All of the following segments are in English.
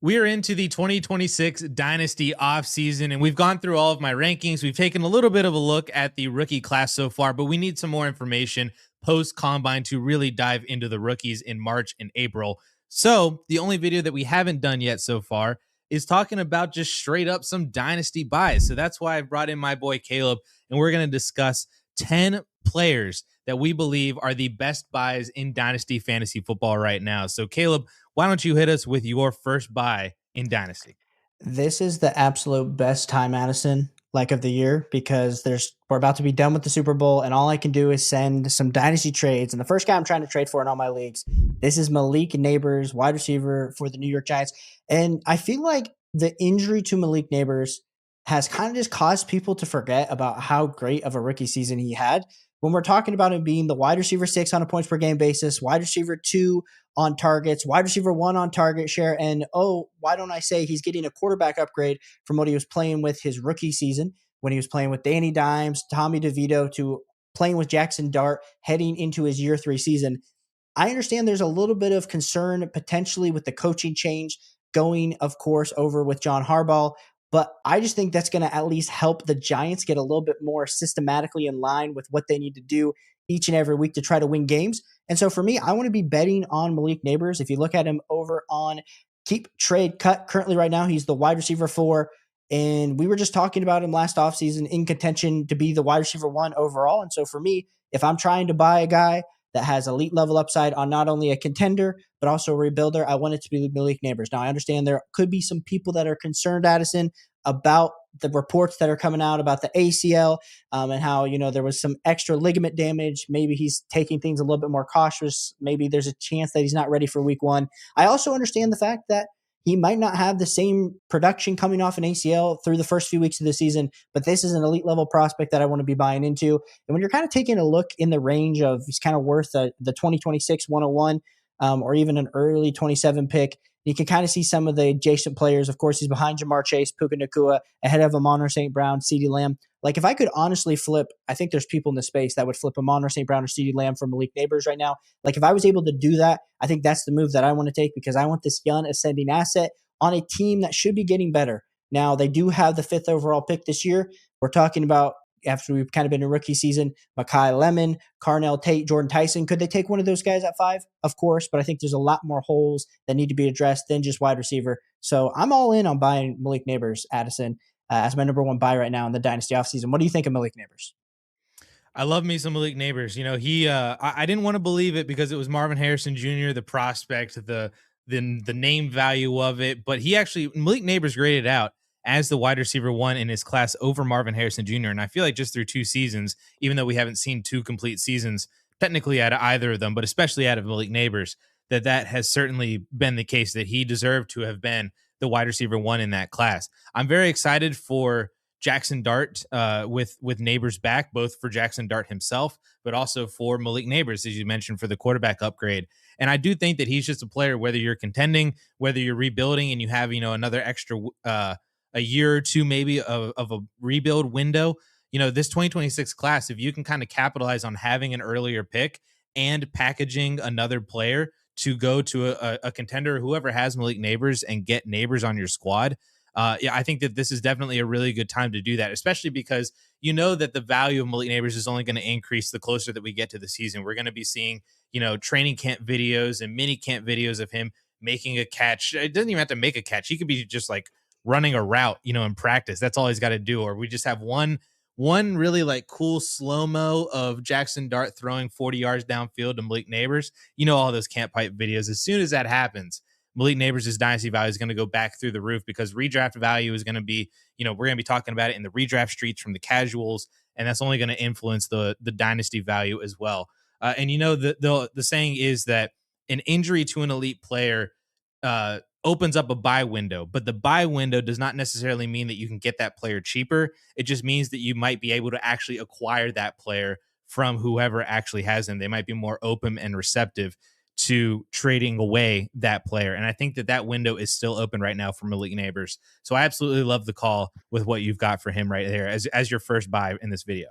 We're into the 2026 Dynasty offseason, and we've gone through all of my rankings. We've taken a little bit of a look at the rookie class so far, but we need some more information post combine to really dive into the rookies in March and April. So, the only video that we haven't done yet so far is talking about just straight up some Dynasty buys. So, that's why I brought in my boy Caleb, and we're going to discuss 10 players that we believe are the best buys in Dynasty fantasy football right now. So, Caleb, why don't you hit us with your first buy in Dynasty? This is the absolute best time, Addison, like of the year, because we're about to be done with the Super Bowl, and all I can do is send some dynasty trades. And the first guy I'm trying to trade for in all my leagues, this is Malik Nabers, wide receiver for the New York Giants. And I feel like the injury to Malik Nabers has kind of just caused people to forget about how great of a rookie season he had. When we're talking about him being the wide receiver 6 on a points per game basis, wide receiver 2 on targets, wide receiver 1 on target share, and why don't I say he's getting a quarterback upgrade from what he was playing with his rookie season when he was playing with Danny Dimes, Tommy DeVito, to playing with Jackson Dart heading into his year 3 season. I understand there's a little bit of concern potentially with the coaching change going, of course, over with John Harbaugh. But I just think that's going to at least help the Giants get a little bit more systematically in line with what they need to do each and every week to try to win games. And so for me, I want to be betting on Malik Nabers. If you look at him over on Keep Trade Cut, currently right now, he's the wide receiver 4. And we were just talking about him last offseason in contention to be the wide receiver 1 overall. And so for me, if I'm trying to buy a guy that has elite level upside on not only a contender, but also a rebuilder, I want it to be Malik Nabers. Now, I understand there could be some people that are concerned, Addison, about the reports that are coming out about the ACL and how, there was some extra ligament damage. Maybe he's taking things a little bit more cautious. Maybe there's a chance that he's not ready for week 1. I also understand the fact that he might not have the same production coming off an ACL through the first few weeks of the season, but this is an elite level prospect that I want to be buying into. And when you're kind of taking a look in the range of he's kind of worth the 2026 101 or even an early 27 pick, you can kind of see some of the adjacent players. Of course, he's behind Jamar Chase, Puka Nakua, ahead of Amon St. Brown, CeeDee Lamb. Like, if I could honestly flip, I think there's people in the space that would flip Amon St. Brown or CeeDee Lamb for Malik Nabers right now. Like, if I was able to do that, I think that's the move that I want to take because I want this young ascending asset on a team that should be getting better. Now, they do have the 5th overall pick this year. We're talking about, after we've kind of been in rookie season, Makai Lemon, Carnell Tate, Jordan Tyson. Could they take one of those guys at 5? Of course, but I think there's a lot more holes that need to be addressed than just wide receiver. So I'm all in on buying Malik Nabers, Addison, as my number 1 buy right now in the Dynasty offseason. What do you think of Malik Nabers? I love me some Malik Nabers. I didn't want to believe it because it was Marvin Harrison Jr., the prospect, the name value of it, but Malik Nabers graded out as the wide receiver 1 in his class over Marvin Harrison Jr. And I feel like just through 2 seasons, even though we haven't seen 2 complete seasons technically out of either of them, but especially out of Malik Nabers, that has certainly been the case that he deserved to have been the wide receiver 1 in that class. I'm very excited for Jackson Dart with Nabers back, both for Jackson Dart himself, but also for Malik Nabers, as you mentioned, for the quarterback upgrade. And I do think that he's just a player, whether you're contending, whether you're rebuilding and you have, another extra a year or 2 maybe of a rebuild window. This 2026 class, if you can kind of capitalize on having an earlier pick and packaging another player to go to a contender, whoever has Malik Nabers, and get Nabers on your squad, I think that this is definitely a really good time to do that, especially because that the value of Malik Nabers is only going to increase the closer that we get to the season. We're going to be seeing, training camp videos and mini camp videos of him making a catch. It doesn't even have to make a catch. He could be just like running a route, in practice. That's all he's got to do. Or we just have one really like cool slow-mo of Jackson Dart throwing 40 yards downfield to Malik Nabers. All those camp pipe videos. As soon as that happens, Malik Nabers' dynasty value is going to go back through the roof because redraft value is going to be, we're going to be talking about it in the redraft streets from the casuals, and that's only going to influence the dynasty value as well. And the saying is that an injury to an elite player opens up a buy window, but the buy window does not necessarily mean that you can get that player cheaper. It just means that you might be able to actually acquire that player from whoever actually has them. They might be more open and receptive to trading away that player. And I think that that window is still open right now for Malik Nabers. So I absolutely love the call with what you've got for him right there as your first buy in this video.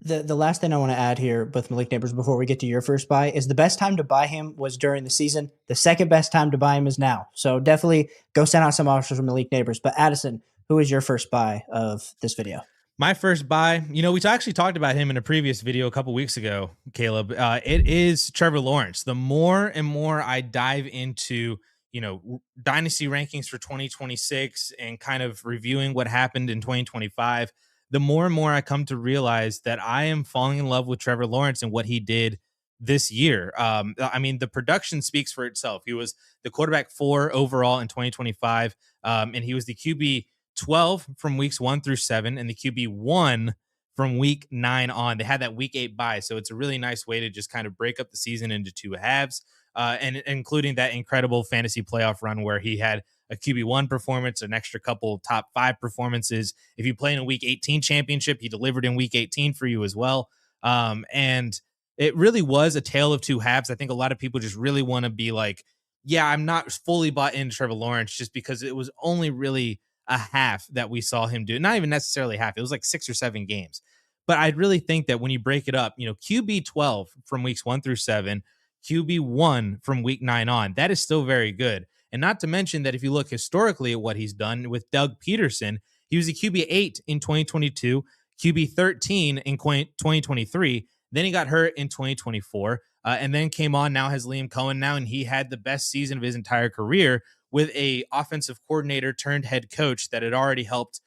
The last thing I want to add here with Malik Nabers before we get to your first buy is the best time to buy him was during the season. The second best time to buy him is now. So definitely go send out some offers for Malik Nabers. But Addison, who is your first buy of this video? My first buy, we actually talked about him in a previous video a couple weeks ago, Caleb. It is Trevor Lawrence. The more and more I dive into, dynasty rankings for 2026 and kind of reviewing what happened in 2025, the more and more I come to realize that I am falling in love with Trevor Lawrence and what he did this year. The production speaks for itself. He was the quarterback 4 overall in 2025, and he was the QB 12 from weeks 1 through 7 and the QB 1 from week 9 on. They had that week 8 bye. So it's a really nice way to just kind of break up the season into 2 halves, and including that incredible fantasy playoff run where he had a QB1 performance, an extra couple top 5 performances. If you play in a week 18 championship, he delivered in week 18 for you as well. And it really was a tale of 2 halves. I think a lot of people just really want to be like, yeah, I'm not fully bought into Trevor Lawrence just because it was only really a half that we saw him do. Not even necessarily half. It was like 6 or 7 games. But I really think that when you break it up, QB 12 from weeks 1 through 7, QB 1 from week 9 on, that is still very good. And not to mention that if you look historically at what he's done with Doug Peterson, he was a QB 8 in 2022, QB 13 in 2023. Then he got hurt in 2024, and then came on, now has Liam Cohen now, and he had the best season of his entire career with a offensive coordinator turned head coach that had already helped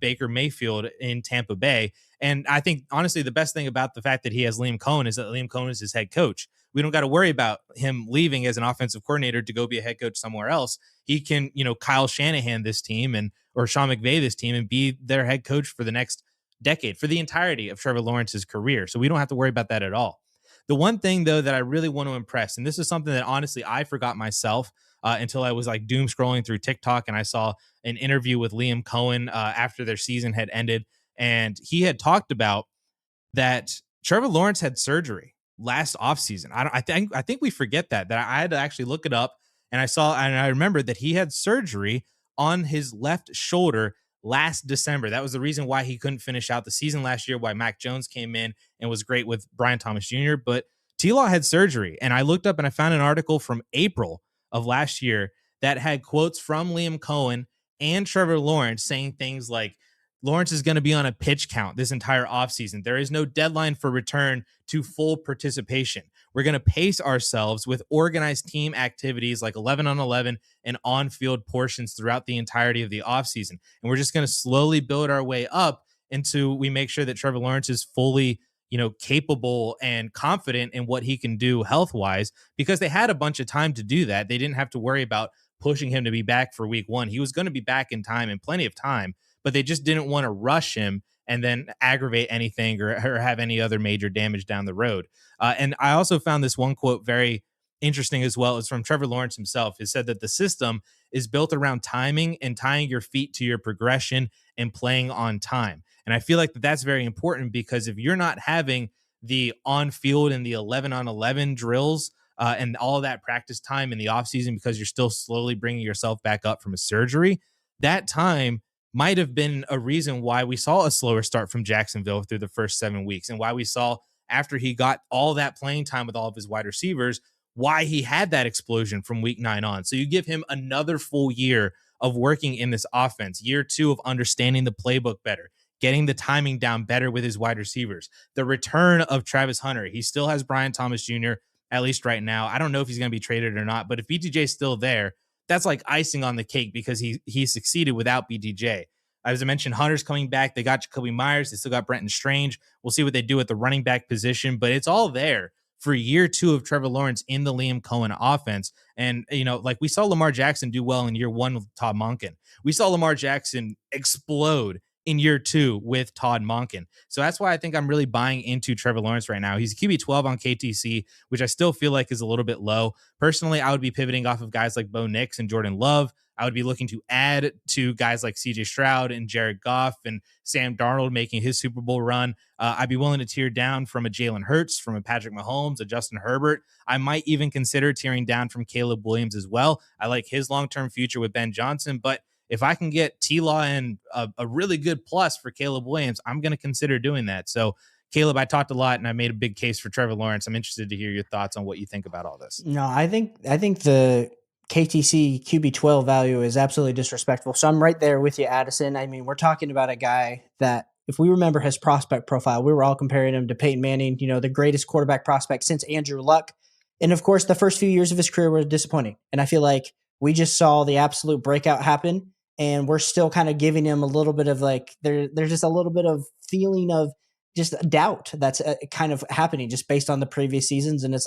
Baker Mayfield in Tampa Bay. And I think, honestly, the best thing about the fact that he has Liam Cohen is that Liam Cohen is his head coach. We don't got to worry about him leaving as an offensive coordinator to go be a head coach somewhere else. He can, Kyle Shanahan this team or Sean McVay this team and be their head coach for the next decade, for the entirety of Trevor Lawrence's career. So we don't have to worry about that at all. The one thing, though, that I really want to impress, and this is something that honestly I forgot myself until I was like doom scrolling through TikTok and I saw an interview with Liam Cohen after their season had ended. And he had talked about that Trevor Lawrence had surgery last offseason. I think we forget that I had to actually look it up, and I remembered that he had surgery on his left shoulder last December. That was the reason why he couldn't finish out the season last year, why Mac Jones came in and was great with Brian Thomas Jr. But T-Law had surgery, and I looked up and I found an article from April of last year that had quotes from Liam Cohen and Trevor Lawrence saying things like, Lawrence is going to be on a pitch count this entire offseason. There is no deadline for return to full participation. We're going to pace ourselves with organized team activities like 11 on 11 and on-field portions throughout the entirety of the offseason. And we're just going to slowly build our way up until we make sure that Trevor Lawrence is fully, capable and confident in what he can do health-wise, because they had a bunch of time to do that. They didn't have to worry about pushing him to be back for week 1. He was going to be back in time, and plenty of time, but they just didn't want to rush him and then aggravate anything or have any other major damage down the road. And I also found this one quote very interesting as well. It's from Trevor Lawrence himself. He said that the system is built around timing and tying your feet to your progression and playing on time. And I feel like that's very important, because if you're not having the on-field and the 11 on 11 drills and all of that practice time in the offseason, because you're still slowly bringing yourself back up from a surgery, that time might have been a reason why we saw a slower start from Jacksonville through the first 7 weeks, and why we saw, after he got all that playing time with all of his wide receivers, why he had that explosion from week 9 on. So you give him another full year of working in this offense, year 2 of understanding the playbook better, getting the timing down better with his wide receivers, the return of Travis Hunter. He still has Brian Thomas Jr., at least right now. I don't know if he's going to be traded or not, but if BTJ is still there, that's like icing on the cake, because he succeeded without BTJ. As I mentioned, Hunter's coming back. They got Jacoby Myers. They still got Brenton Strange. We'll see what they do at the running back position, but it's all there for year 2 of Trevor Lawrence in the Liam Cohen offense. And, like we saw Lamar Jackson do well in year 1 with Todd Monken. We saw Lamar Jackson explode in year 2 with Todd Monken. So that's why I think I'm really buying into Trevor Lawrence right now. He's a QB 12 on KTC, which I still feel like is a little bit low. Personally, I would be pivoting off of guys like Bo Nix and Jordan Love. I would be looking to add to guys like CJ Stroud and Jared Goff and Sam Darnold making his Super Bowl run. I'd be willing to tear down from a Jalen Hurts, from a Patrick Mahomes, a Justin Herbert. I might even consider tearing down from Caleb Williams as well. I like his long-term future with Ben Johnson, but if I can get T-Law and a really good plus for Caleb Williams, I'm going to consider doing that. So, Caleb, I talked a lot and I made a big case for Trevor Lawrence. I'm interested to hear your thoughts on what you think about all this. No, I think the KTC QB12 value is absolutely disrespectful. So I'm right there with you, Addison. I mean, we're talking about a guy that, if we remember his prospect profile, we were all comparing him to Peyton Manning, the greatest quarterback prospect since Andrew Luck. And of course, the first few years of his career were disappointing. And I feel like we just saw the absolute breakout happen, and we're still kind of giving him a little bit of there's just a little bit of feeling of just doubt that's kind of happening just based on the previous seasons. And it's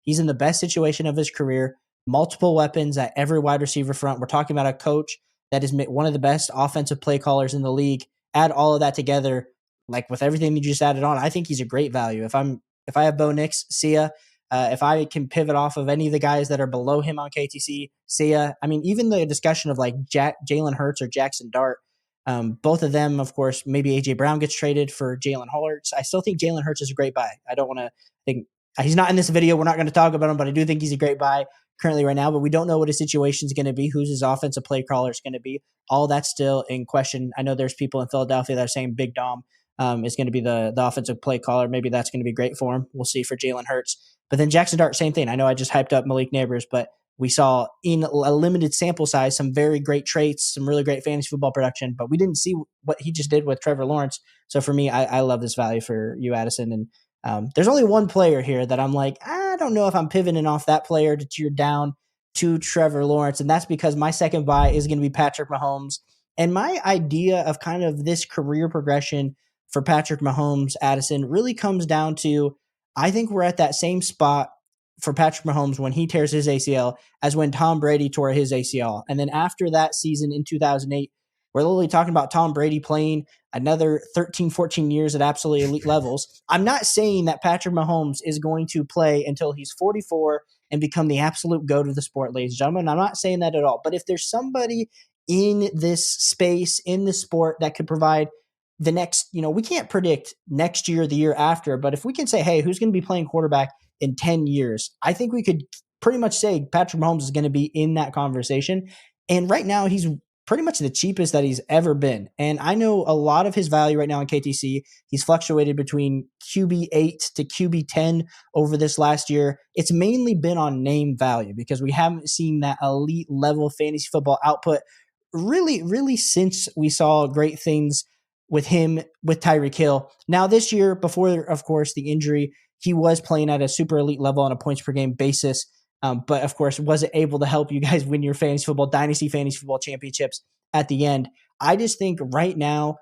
he's in the best situation of his career, multiple weapons at every wide receiver front. We're talking about a coach that is one of the best offensive play callers in the league. Add all of that together, with everything you just added on, I think he's a great value. If I have Bo Nix, see ya. If I can pivot off of any of the guys that are below him on KTC, see ya. I mean, even the discussion of Jalen Hurts or Jackson Dart, both of them, of course, maybe AJ Brown gets traded for Jalen Hurts. I still think Jalen Hurts is a great buy. I don't want to think he's not in this video. We're not going to talk about him, but I do think he's a great buy currently right now. But we don't know what his situation is going to be, who's his offensive play caller is going to be. All that's still in question. I know there's people in Philadelphia that are saying Big Dom is going to be the offensive play caller. Maybe that's going to be great for him. We'll see for Jalen Hurts. But then Jackson Dart, same thing. I know I just hyped up Malik Nabers, but we saw in a limited sample size some very great traits, some really great fantasy football production, but we didn't see what he just did with Trevor Lawrence. So for me, I love this value for you, Addison. And there's only one player here that I'm I don't know if I'm pivoting off that player to tear down to Trevor Lawrence. And that's because my second buy is going to be Patrick Mahomes. And my idea of kind of this career progression for Patrick Mahomes, Addison, really comes down to, I think we're at that same spot for Patrick Mahomes when he tears his ACL as when Tom Brady tore his ACL. And then after that season in 2008, we're literally talking about Tom Brady playing another 13, 14 years at absolutely elite levels. I'm not saying that Patrick Mahomes is going to play until he's 44 and become the absolute GOAT of the sport, ladies and gentlemen. I'm not saying that at all. But if there's somebody in this space, in this sport, that could provide the next, we can't predict next year, the year after, but if we can say, hey, who's going to be playing quarterback in 10 years, I think we could pretty much say Patrick Mahomes is going to be in that conversation. And right now, he's pretty much the cheapest that he's ever been. And I know a lot of his value right now in KTC, he's fluctuated between QB8 to QB10 over this last year. It's mainly been on name value because we haven't seen that elite level fantasy football output really since we saw great things with him, with Tyreek Hill. Now this year, before, of course, the injury, he was playing at a super elite level on a points per game basis. But of course, wasn't able to help you guys win your fantasy football, dynasty fantasy football championships at the end. I just think right now,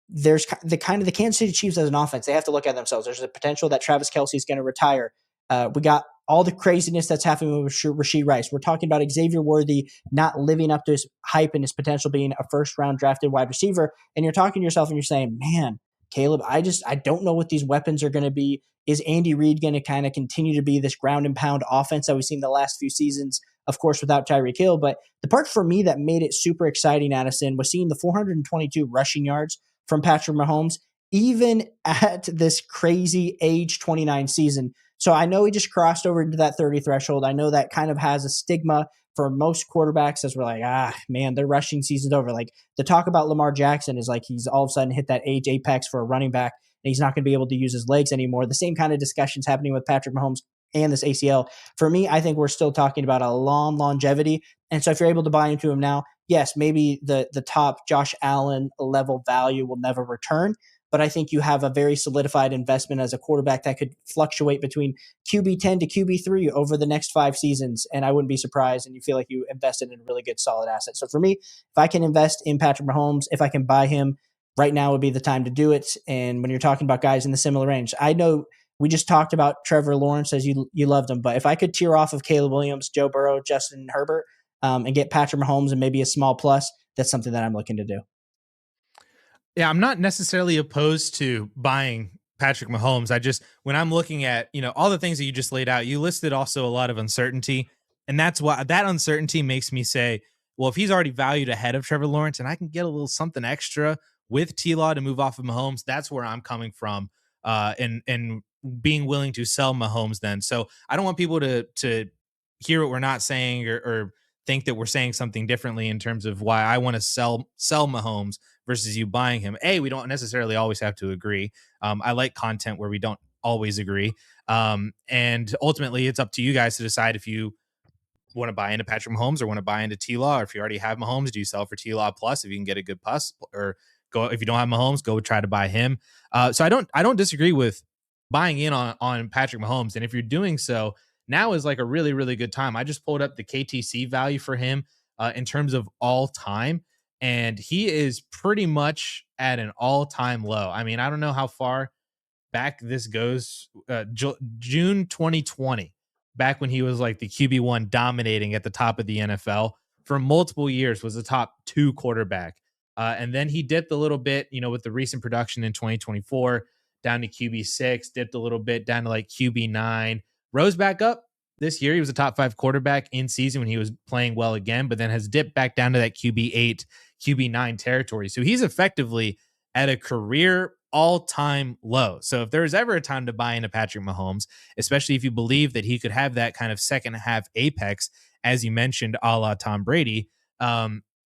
there's the Kansas City Chiefs as an offense. They have to look at themselves. There's a potential that Travis Kelce is going to retire. We got all the craziness that's happening with Rashee Rice. We're talking about Xavier Worthy not living up to his hype and his potential being a first-round drafted wide receiver. And you're talking to yourself and you're saying, man, Caleb, I don't know what these weapons are going to be. Is Andy Reid going to kind of continue to be this ground and pound offense that we've seen the last few seasons, of course, without Tyreek Hill? But the part for me that made it super exciting, Addison, was seeing the 422 rushing yards from Patrick Mahomes, even at this crazy age 29 season. So I know he just crossed over into that 30 threshold. I know that kind of has a stigma for most quarterbacks as we're man, their rushing season's over. The talk about Lamar Jackson is he's all of a sudden hit that age apex for a running back and he's not going to be able to use his legs anymore. The same kind of discussions happening with Patrick Mahomes and this ACL. For me, I think we're still talking about a long longevity. And so if you're able to buy into him now, yes, maybe the top Josh Allen level value will never return. But I think you have a very solidified investment as a quarterback that could fluctuate between QB10 to QB3 over the next 5 seasons. And I wouldn't be surprised. And you feel like you invested in a really good, solid asset. So for me, if I can invest in Patrick Mahomes, if I can buy him, right now would be the time to do it. And when you're talking about guys in the similar range, I know we just talked about Trevor Lawrence as you loved him. But if I could tear off of Caleb Williams, Joe Burrow, Justin Herbert, and get Patrick Mahomes and maybe a small plus, that's something that I'm looking to do. Yeah, I'm not necessarily opposed to buying Patrick Mahomes. When I'm looking at, all the things that you just laid out, you listed also a lot of uncertainty. And that's why that uncertainty makes me say, Well, if he's already valued ahead of Trevor Lawrence and I can get a little something extra with T-Law to move off of Mahomes, that's where I'm coming from, and being willing to sell Mahomes then. So I don't want people to hear what we're not saying, or think that we're saying something differently in terms of why I want to sell Mahomes versus you buying him. We don't necessarily always have to agree. I like content where we don't always agree. And ultimately, it's up to you guys to decide if you want to buy into Patrick Mahomes or want to buy into T-Law. Or if you already have Mahomes, do you sell for T-Law plus if you can get a good plus, or go if you don't have Mahomes, go try to buy him. So I don't disagree with buying in on Patrick Mahomes. And if you're doing so, now is like a really, really good time. I just pulled up the KTC value for him in terms of all time, and he is pretty much at an all-time low. I mean, I don't know how far back this goes. June 2020, back when he was like the QB1 dominating at the top of the NFL for multiple years, was the top 2 quarterback. And then he dipped a little bit, with the recent production in 2024, down to QB6, dipped a little bit down to like QB9, rose back up this year. He was a top 5 quarterback in season when he was playing well again, but then has dipped back down to that QB8, QB9 territory. So he's effectively at a career all-time low. So if there was ever a time to buy into Patrick Mahomes, especially if you believe that he could have that kind of second half apex, as you mentioned, a la Tom Brady,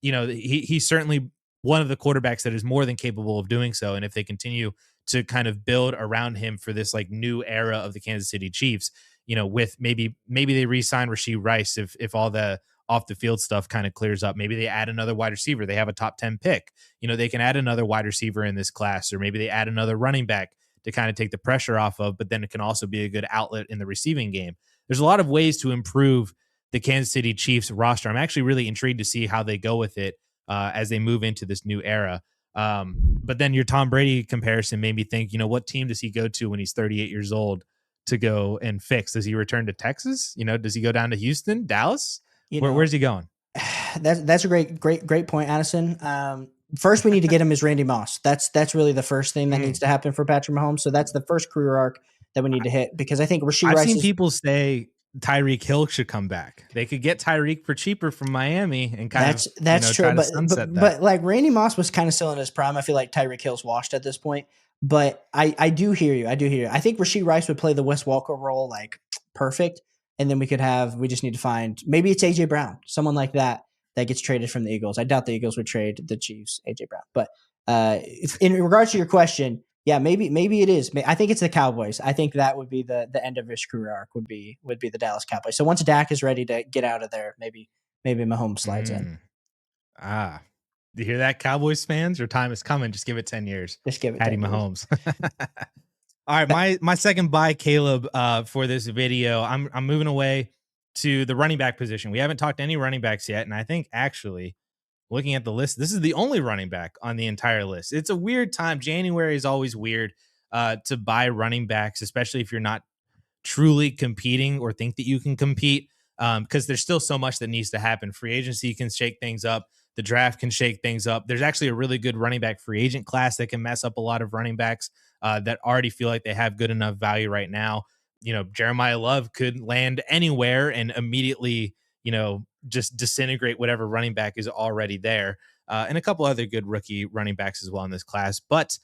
he's certainly one of the quarterbacks that is more than capable of doing so. And if they continue to kind of build around him for this like new era of the Kansas City Chiefs, with maybe they re-sign Rashee Rice if all the off the field stuff kind of clears up. Maybe they add another wide receiver. They have a top 10 pick. They can add another wide receiver in this class, or maybe they add another running back to kind of take the pressure off of, but then it can also be a good outlet in the receiving game. There's a lot of ways to improve the Kansas City Chiefs roster. I'm actually really intrigued to see how they go with it as they move into this new era. But then your Tom Brady comparison made me think, what team does he go to when he's 38 years old to go and fix? Does he return to Texas? Does he go down to Houston, Dallas? Where's he going? That's a great point, Addison. First, we need to get him as Randy Moss. That's really the first thing that needs to happen for Patrick Mahomes. So that's the first career arc that we need to hit, because I think I've seen people say Tyreek Hill should come back. They could get Tyreek for cheaper from Miami and that's true. But like Randy Moss was kind of still in his prime. I feel like Tyreek Hill's washed at this point. But I do hear you. I think Rashee Rice would play the Wes Welker role like perfect. And then we just need to find, maybe it's AJ Brown, someone like that gets traded from the Eagles. I doubt the Eagles would trade the Chiefs, AJ Brown. But in regards to your question, yeah, maybe it is. I think it's the Cowboys. I think that would be the end of his career arc would be the Dallas Cowboys. So once Dak is ready to get out of there, maybe Mahomes slides in. Do you hear that, Cowboys fans? Your time is coming. Just give it 10 years. Just give it Patty Mahomes. All right, my second buy, Caleb, for this video. I'm moving away to the running back position. We haven't talked to any running backs yet, and I think actually, looking at the list, this is the only running back on the entire list. It's a weird time. January is always weird to buy running backs, especially if you're not truly competing or think that you can compete, because there's still so much that needs to happen. Free agency can shake things up. The draft can shake things up. There's actually a really good running back free agent class that can mess up a lot of running backs that already feel like they have good enough value right now. Jeremiah Love could land anywhere and immediately, just disintegrate whatever running back is already there. And a couple other good rookie running backs as well in this class. But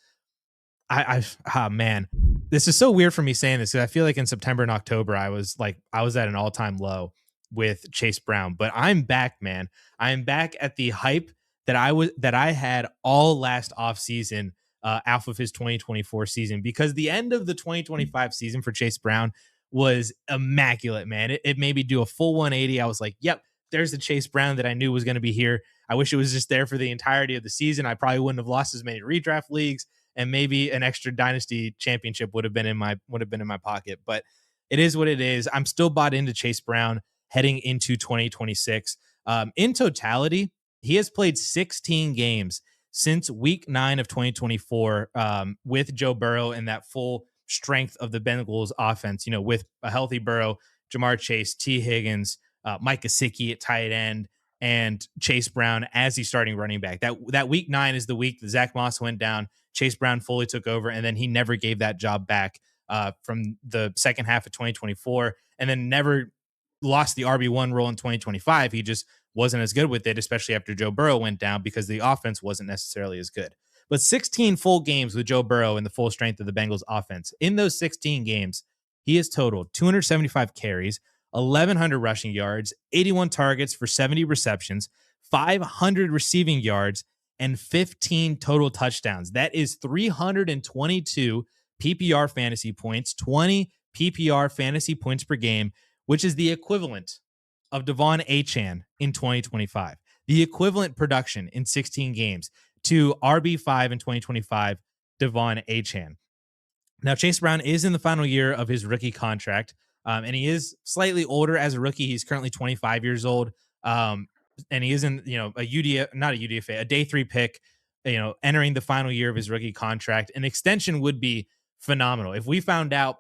man, this is so weird for me saying this, because I feel like in September and October, I was at an all-time low with Chase Brown, but I'm back, man. I'm back at the hype that I had all last offseason off of his 2024 season, because the end of the 2025 season for Chase Brown was immaculate, man. It made me do a full 180. I was like, yep, there's the Chase Brown that I knew was going to be here. I wish it was just there for the entirety of the season. I probably wouldn't have lost as many redraft leagues, and maybe an extra dynasty championship would have been in my pocket. But it is what it is. I'm still bought into Chase Brown heading into 2026. In totality, he has played 16 games since week 9 of 2024 with Joe Burrow and that full strength of the Bengals offense, with a healthy Burrow, Jamar Chase, T. Higgins, Mike Gesicki at tight end, and Chase Brown as the starting running back. That week 9 is the week that Zach Moss went down. Chase Brown fully took over, and then he never gave that job back from the second half of 2024, and then never lost the RB1 role in 2025. He just wasn't as good with it, especially after Joe Burrow went down because the offense wasn't necessarily as good. But 16 full games with Joe Burrow and the full strength of the Bengals offense. In those 16 games, he has totaled 275 carries, 1,100 rushing yards, 81 targets for 70 receptions, 500 receiving yards, and 15 total touchdowns. That is 322 PPR fantasy points, 20 PPR fantasy points per game, which is the equivalent of Devon Achane in 2025. The equivalent production in 16 games to RB5 in 2025, Devon Achane. Now, Chase Brown is in the final year of his rookie contract, and he is slightly older as a rookie. He's currently 25 years old, and he is in, a day 3 pick, entering the final year of his rookie contract. An extension would be phenomenal. If we found out,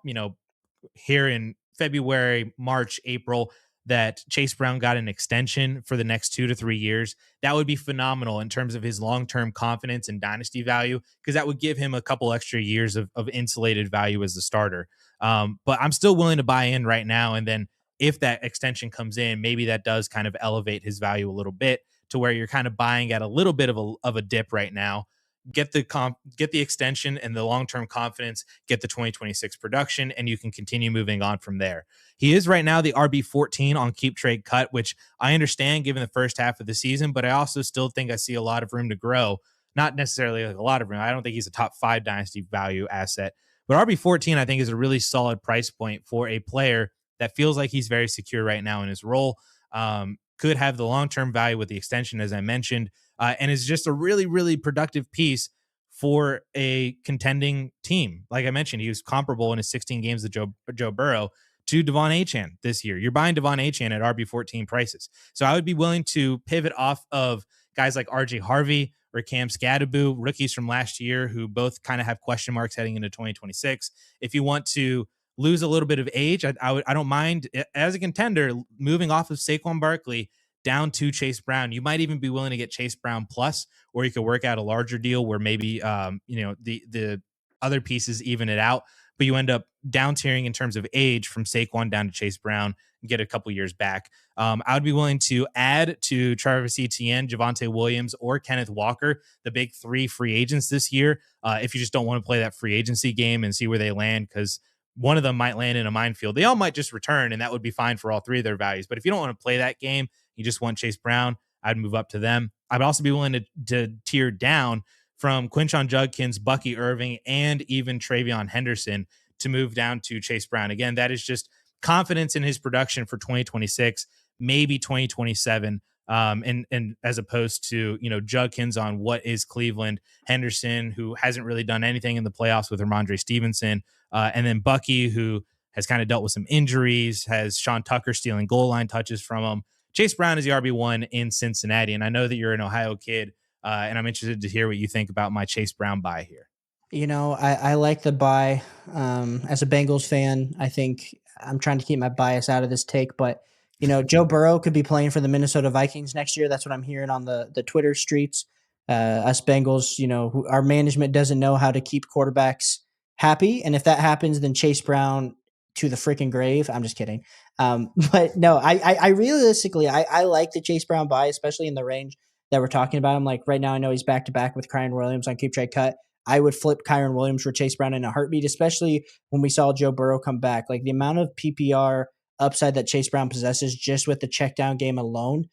here in February, March, April, that Chase Brown got an extension for the next 2 to 3 years, that would be phenomenal in terms of his long-term confidence and dynasty value, because that would give him a couple extra years of insulated value as the starter. But I'm still willing to buy in right now. And then if that extension comes in, maybe that does kind of elevate his value a little bit to where you're kind of buying at a little bit of a dip right now. Get the extension and the long-term confidence, get the 2026 production, and you can continue moving on from there. He is right now the RB14 on keep trade cut, which I understand given the first half of the season, but I also still think I see a lot of room to grow. Not necessarily like a lot of room. I don't think he's a top 5 dynasty value asset, but RB14 I think is a really solid price point for a player that feels like he's very secure right now in his role. Could have the long-term value with the extension, as I mentioned, and is just a really, really productive piece for a contending team. Like I mentioned, he was comparable in his 16 games with Joe Burrow to Devon Achane this year. You're buying Devon Achane at RB14 prices. So I would be willing to pivot off of guys like RJ Harvey or Cam Scadaboo, rookies from last year who both kind of have question marks heading into 2026. If you want to lose a little bit of age, I don't mind, as a contender, moving off of Saquon Barkley down to Chase Brown. You might even be willing to get Chase Brown plus, or you could work out a larger deal where maybe the other pieces even it out, but you end up down tiering in terms of age from Saquon down to Chase Brown and get a couple years back. I would be willing to add to Travis Etienne, Javonte Williams, or Kenneth Walker, the big 3 free agents this year, if you just don't want to play that free agency game and see where they land, because one of them might land in a minefield. They all might just return, and that would be fine for all 3 of their values. But if you don't want to play that game, you just want Chase Brown, I'd move up to them. I'd also be willing to tier down from Quinshon Judkins, Bucky Irving, and even Travion Henderson to move down to Chase Brown. Again, that is just confidence in his production for 2026, maybe 2027. And as opposed to, Judkins on what is Cleveland, Henderson, who hasn't really done anything in the playoffs with Ramondre Stevenson, and then Bucky, who has kind of dealt with some injuries, has Sean Tucker stealing goal line touches from him. Chase Brown is the RB1 in Cincinnati, and I know that you're an Ohio kid, and I'm interested to hear what you think about my Chase Brown buy here. I like the buy. As a Bengals fan, I think I'm trying to keep my bias out of this take, but Joe Burrow could be playing for the Minnesota Vikings next year. That's what I'm hearing on the Twitter streets. Us Bengals, our management doesn't know how to keep quarterbacks happy, and if that happens, then Chase Brown to the freaking grave. I'm just kidding. But no, I realistically, I like the Chase Brown buy, especially in the range that we're talking about. I'm like, right now, I know he's back to back with Kyren Williams on keep trade cut. I would flip Kyren Williams for Chase Brown in a heartbeat, especially when we saw Joe Burrow come back. Like the amount of PPR upside that Chase Brown possesses just with the check down game alone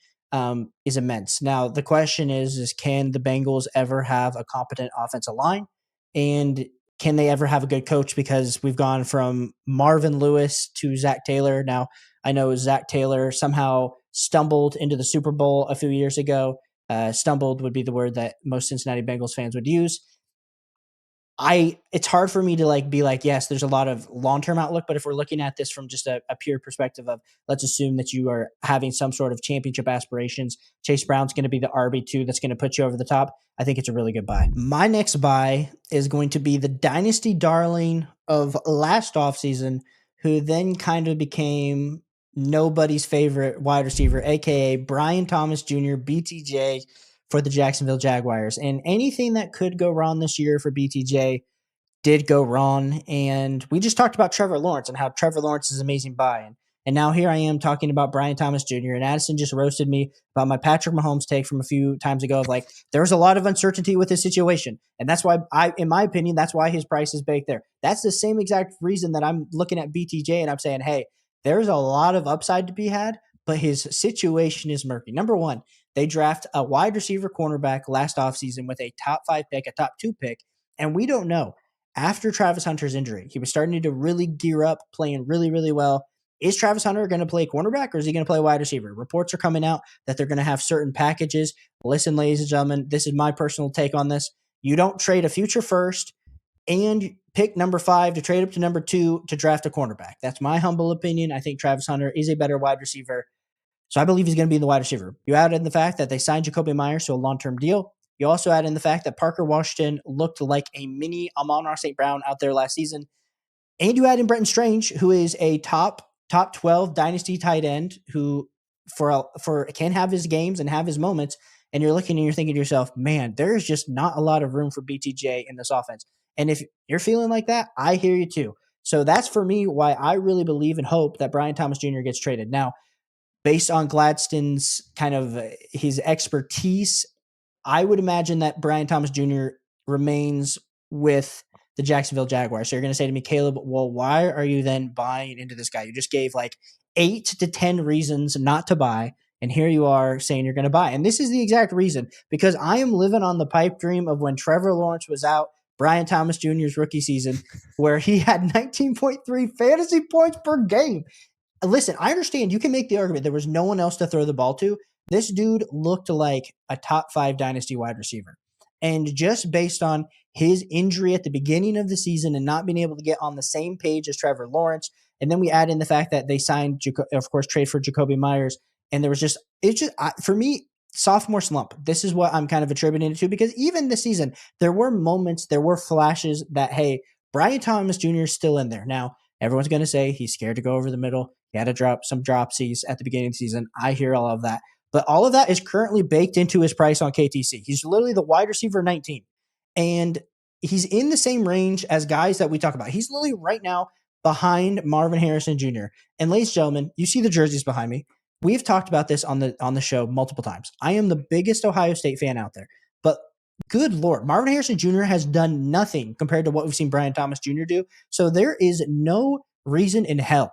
is immense. Now, the question is can the Bengals ever have a competent offensive line? And can they ever have a good coach? Because we've gone from Marvin Lewis to Zach Taylor. Now, I know Zach Taylor somehow stumbled into the Super Bowl a few years ago. Stumbled would be the word that most Cincinnati Bengals fans would use. It's hard for me to be like, yes, there's a lot of long-term outlook, but if we're looking at this from just a pure perspective of, let's assume that you are having some sort of championship aspirations, Chase Brown's going to be the RB2 that's going to put you over the top. I think it's a really good buy. My next buy is going to be the dynasty darling of last offseason, who then kind of became nobody's favorite wide receiver, aka Brian Thomas Jr., BTJ, for the Jacksonville Jaguars. And anything that could go wrong this year for BTJ did go wrong. And we just talked about Trevor Lawrence and how Trevor Lawrence is an amazing buy. And now here I am talking about Brian Thomas Jr. And Addison just roasted me about my Patrick Mahomes take from a few times ago of like, there's a lot of uncertainty with his situation. And that's why in my opinion, that's why his price is baked there. That's the same exact reason that I'm looking at BTJ and I'm saying, hey, there's a lot of upside to be had, but his situation is murky. Number one, they draft a wide receiver cornerback last offseason with a top 5 pick, a top 2 pick. And we don't know. After Travis Hunter's injury, he was starting to really gear up, playing really, really well. Is Travis Hunter going to play cornerback or is he going to play wide receiver? Reports are coming out that they're going to have certain packages. Listen, ladies and gentlemen, this is my personal take on this. You don't trade a future first and pick number 5 to trade up to number 2 to draft a cornerback. That's my humble opinion. I think Travis Hunter is a better wide receiver. So I believe he's going to be in the wide receiver. You add in the fact that they signed Jacoby Myers to a long-term deal. You also add in the fact that Parker Washington looked like a mini Amon-Ra St. Brown out there last season. And you add in Brenton Strange, who is a top 12 dynasty tight end who can have his games and have his moments. And you're looking and you're thinking to yourself, man, there's just not a lot of room for BTJ in this offense. And if you're feeling like that, I hear you too. So that's for me why I really believe and hope that Brian Thomas Jr. gets traded. Now, based on Gladstone's kind of his expertise, I would imagine that Brian Thomas Jr. remains with the Jacksonville Jaguars. So you're going to say to me, Caleb, well, why are you then buying into this guy? You just gave like 8 to 10 reasons not to buy. And here you are saying you're going to buy. And this is the exact reason, because I am living on the pipe dream of when Trevor Lawrence was out, Brian Thomas Jr.'s rookie season, where he had 19.3 fantasy points per game. Listen, I understand you can make the argument there was no one else to throw the ball to. This dude looked like a top 5 dynasty wide receiver. And just based on his injury at the beginning of the season and not being able to get on the same page as Trevor Lawrence, and then we add in the fact that they signed, of course, trade for Jacoby Myers, and there was for me, sophomore slump. This is what I'm kind of attributing it to, because even this season, there were moments, there were flashes that, hey, Brian Thomas Jr. is still in there. Now, everyone's going to say he's scared to go over the middle. He had to drop some dropsies at the beginning of the season. I hear all of that. But all of that is currently baked into his price on KTC. He's literally the wide receiver 19. And he's in the same range as guys that we talk about. He's literally right now behind Marvin Harrison Jr. And ladies and gentlemen, you see the jerseys behind me. We've talked about this on the show multiple times. I am the biggest Ohio State fan out there. But good Lord, Marvin Harrison Jr. has done nothing compared to what we've seen Brian Thomas Jr. do. So there is no reason in hell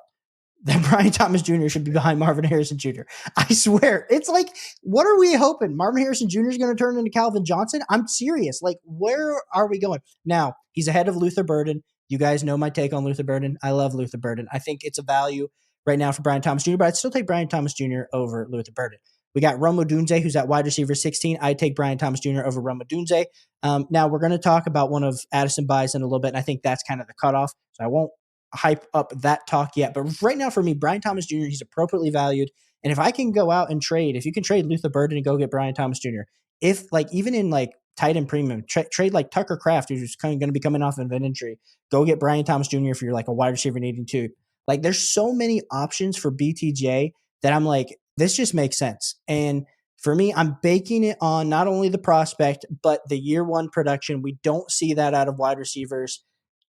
that Brian Thomas Jr. should be behind Marvin Harrison Jr. I swear. It's like, what are we hoping? Marvin Harrison Jr. is going to turn into Calvin Johnson? I'm serious. Like, where are we going? Now, he's ahead of Luther Burden. You guys know my take on Luther Burden. I love Luther Burden. I think it's a value right now for Brian Thomas Jr., but I'd still take Brian Thomas Jr. over Luther Burden. We got Rome Odunze, who's at wide receiver 16. I'd take Brian Thomas Jr. over Rome Odunze. Now, we're going to talk about one of Addison buys in a little bit, and I think that's kind of the cutoff, so I won't hype up that talk yet. But right now for me, Brian Thomas Jr., he's appropriately valued. And if I can go out and trade, if you can trade Luther Burden and go get Brian Thomas Jr., if like even in like tight end premium, trade like Tucker Kraft, who's kind of going to be coming off of an injury, go get Brian Thomas Jr. if you're like a wide receiver needing to. Like there's so many options for BTJ that I'm like, this just makes sense. And for me, I'm baking it on not only the prospect, but the year one production. We don't see that out of wide receivers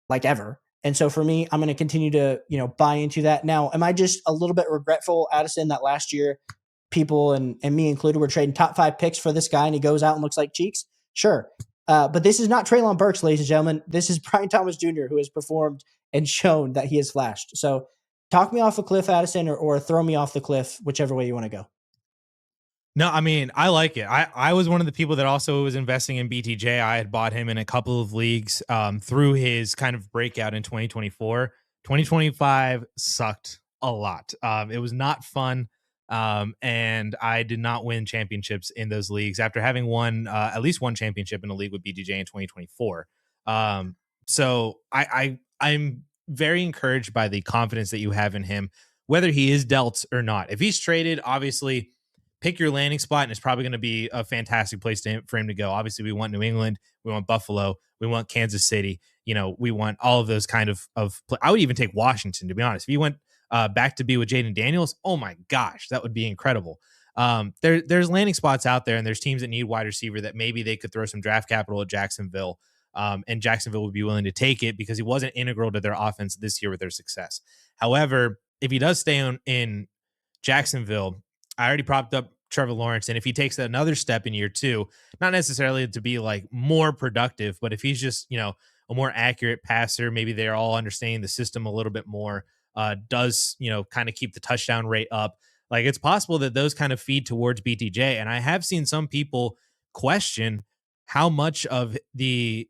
like ever. And so for me, I'm going to continue to, buy into that. Now, am I just a little bit regretful, Addison, that last year people and me included were trading top 5 picks for this guy and he goes out and looks like cheeks? Sure. But this is not Treylon Burks, ladies and gentlemen. This is Brian Thomas Jr., who has performed and shown that he has flashed. So talk me off a cliff, Addison, or throw me off the cliff, whichever way you want to go. No, I mean, I like it. I was one of the people that also was investing in BTJ. I had bought him in a couple of leagues through his kind of breakout in 2024. 2025 sucked a lot. It was not fun. And I did not win championships in those leagues after having won at least one championship in a league with BTJ in 2024. So I'm very encouraged by the confidence that you have in him, whether he is dealt or not. If he's traded, obviously pick your landing spot, and it's probably going to be a fantastic place for him to go. Obviously, we want New England, we want Buffalo, we want Kansas City. We want all of those kind of I would even take Washington, to be honest. If he went back to be with Jaden Daniels, oh my gosh, that would be incredible. There's landing spots out there, and there's teams that need wide receiver that maybe they could throw some draft capital at Jacksonville, and Jacksonville would be willing to take it because he wasn't integral to their offense this year with their success. However, if he does stay in Jacksonville, I already propped up Trevor Lawrence. And if he takes another step in year two, not necessarily to be like more productive, but if he's just, a more accurate passer, maybe they're all understanding the system a little bit more, does, kind of keep the touchdown rate up. Like it's possible that those kind of feed towards BTJ. And I have seen some people question how much of the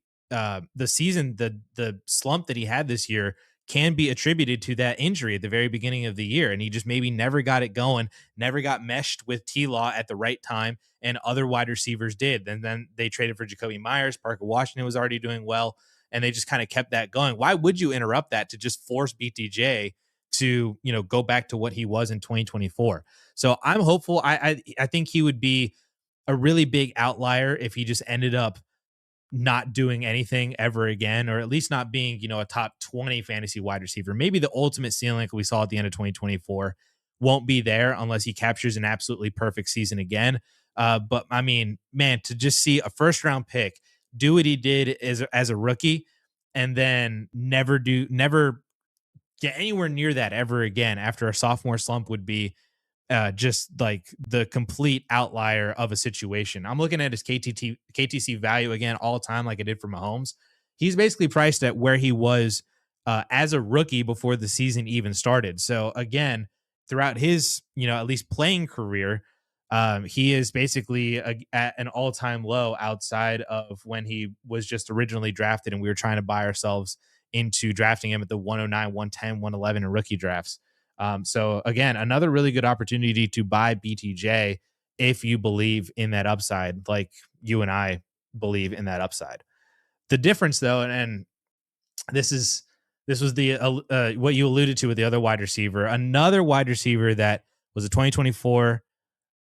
season, the slump that he had this year can be attributed to that injury at the very beginning of the year. And he just maybe never got it going, never got meshed with T Law at the right time, and other wide receivers did. And then they traded for Jacoby Myers. Parker Washington was already doing well, and they just kind of kept that going. Why would you interrupt that to just force BTJ to, go back to what he was in 2024? So I'm hopeful. I think he would be a really big outlier if he just ended up not doing anything ever again, or at least not being, a top 20 fantasy wide receiver. Maybe the ultimate ceiling like we saw at the end of 2024 won't be there unless he captures an absolutely perfect season again. But I mean, man, to just see a first round pick do what he did as a rookie, and then never get anywhere near that ever again after a sophomore slump would be just like the complete outlier of a situation. I'm looking at his KTC value again all time, like I did for Mahomes. He's basically priced at where he was as a rookie before the season even started. So again, throughout his, at least playing career, he is basically at an all-time low outside of when he was just originally drafted and we were trying to buy ourselves into drafting him at the 109, 110, 111 in rookie drafts. So again, another really good opportunity to buy BTJ if you believe in that upside, like you and I believe in that upside. The difference, though, and this was the what you alluded to with the other wide receiver, another wide receiver that was a 2024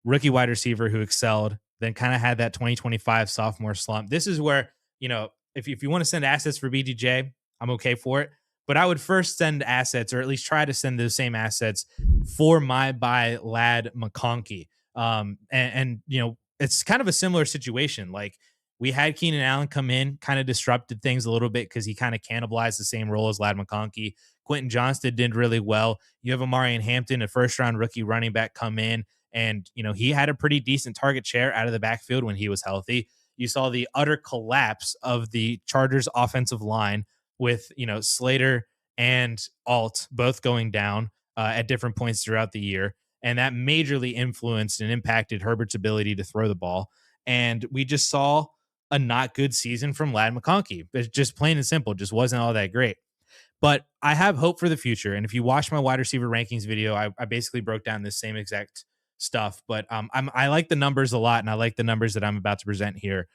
rookie wide receiver who excelled, then kind of had that 2025 sophomore slump. This is where, if you want to send assets for BTJ, I'm okay for it. But I would first send assets, or at least try to send those same assets for my buy lad McConkey. It's kind of a similar situation. Like we had Keenan Allen come in, kind of disrupted things a little bit because he kind of cannibalized the same role as Lad McConkey. Quentin Johnston did really well. You have Amarian Hampton, a first round rookie running back, come in, and he had a pretty decent target share out of the backfield when he was healthy. You saw the utter collapse of the Chargers offensive line with Slater and Alt both going down at different points throughout the year, and that majorly influenced and impacted Herbert's ability to throw the ball. And we just saw a not good season from Lad McConkey. It's just plain and simple, just wasn't all that great. But I have hope for the future. And if you watch my wide receiver rankings video, I basically broke down this same exact stuff. But I like the numbers a lot, and I like the numbers that I'm about to present here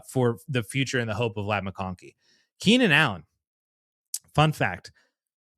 for the future and the hope of Lad McConkey. Keenan Allen. Fun fact.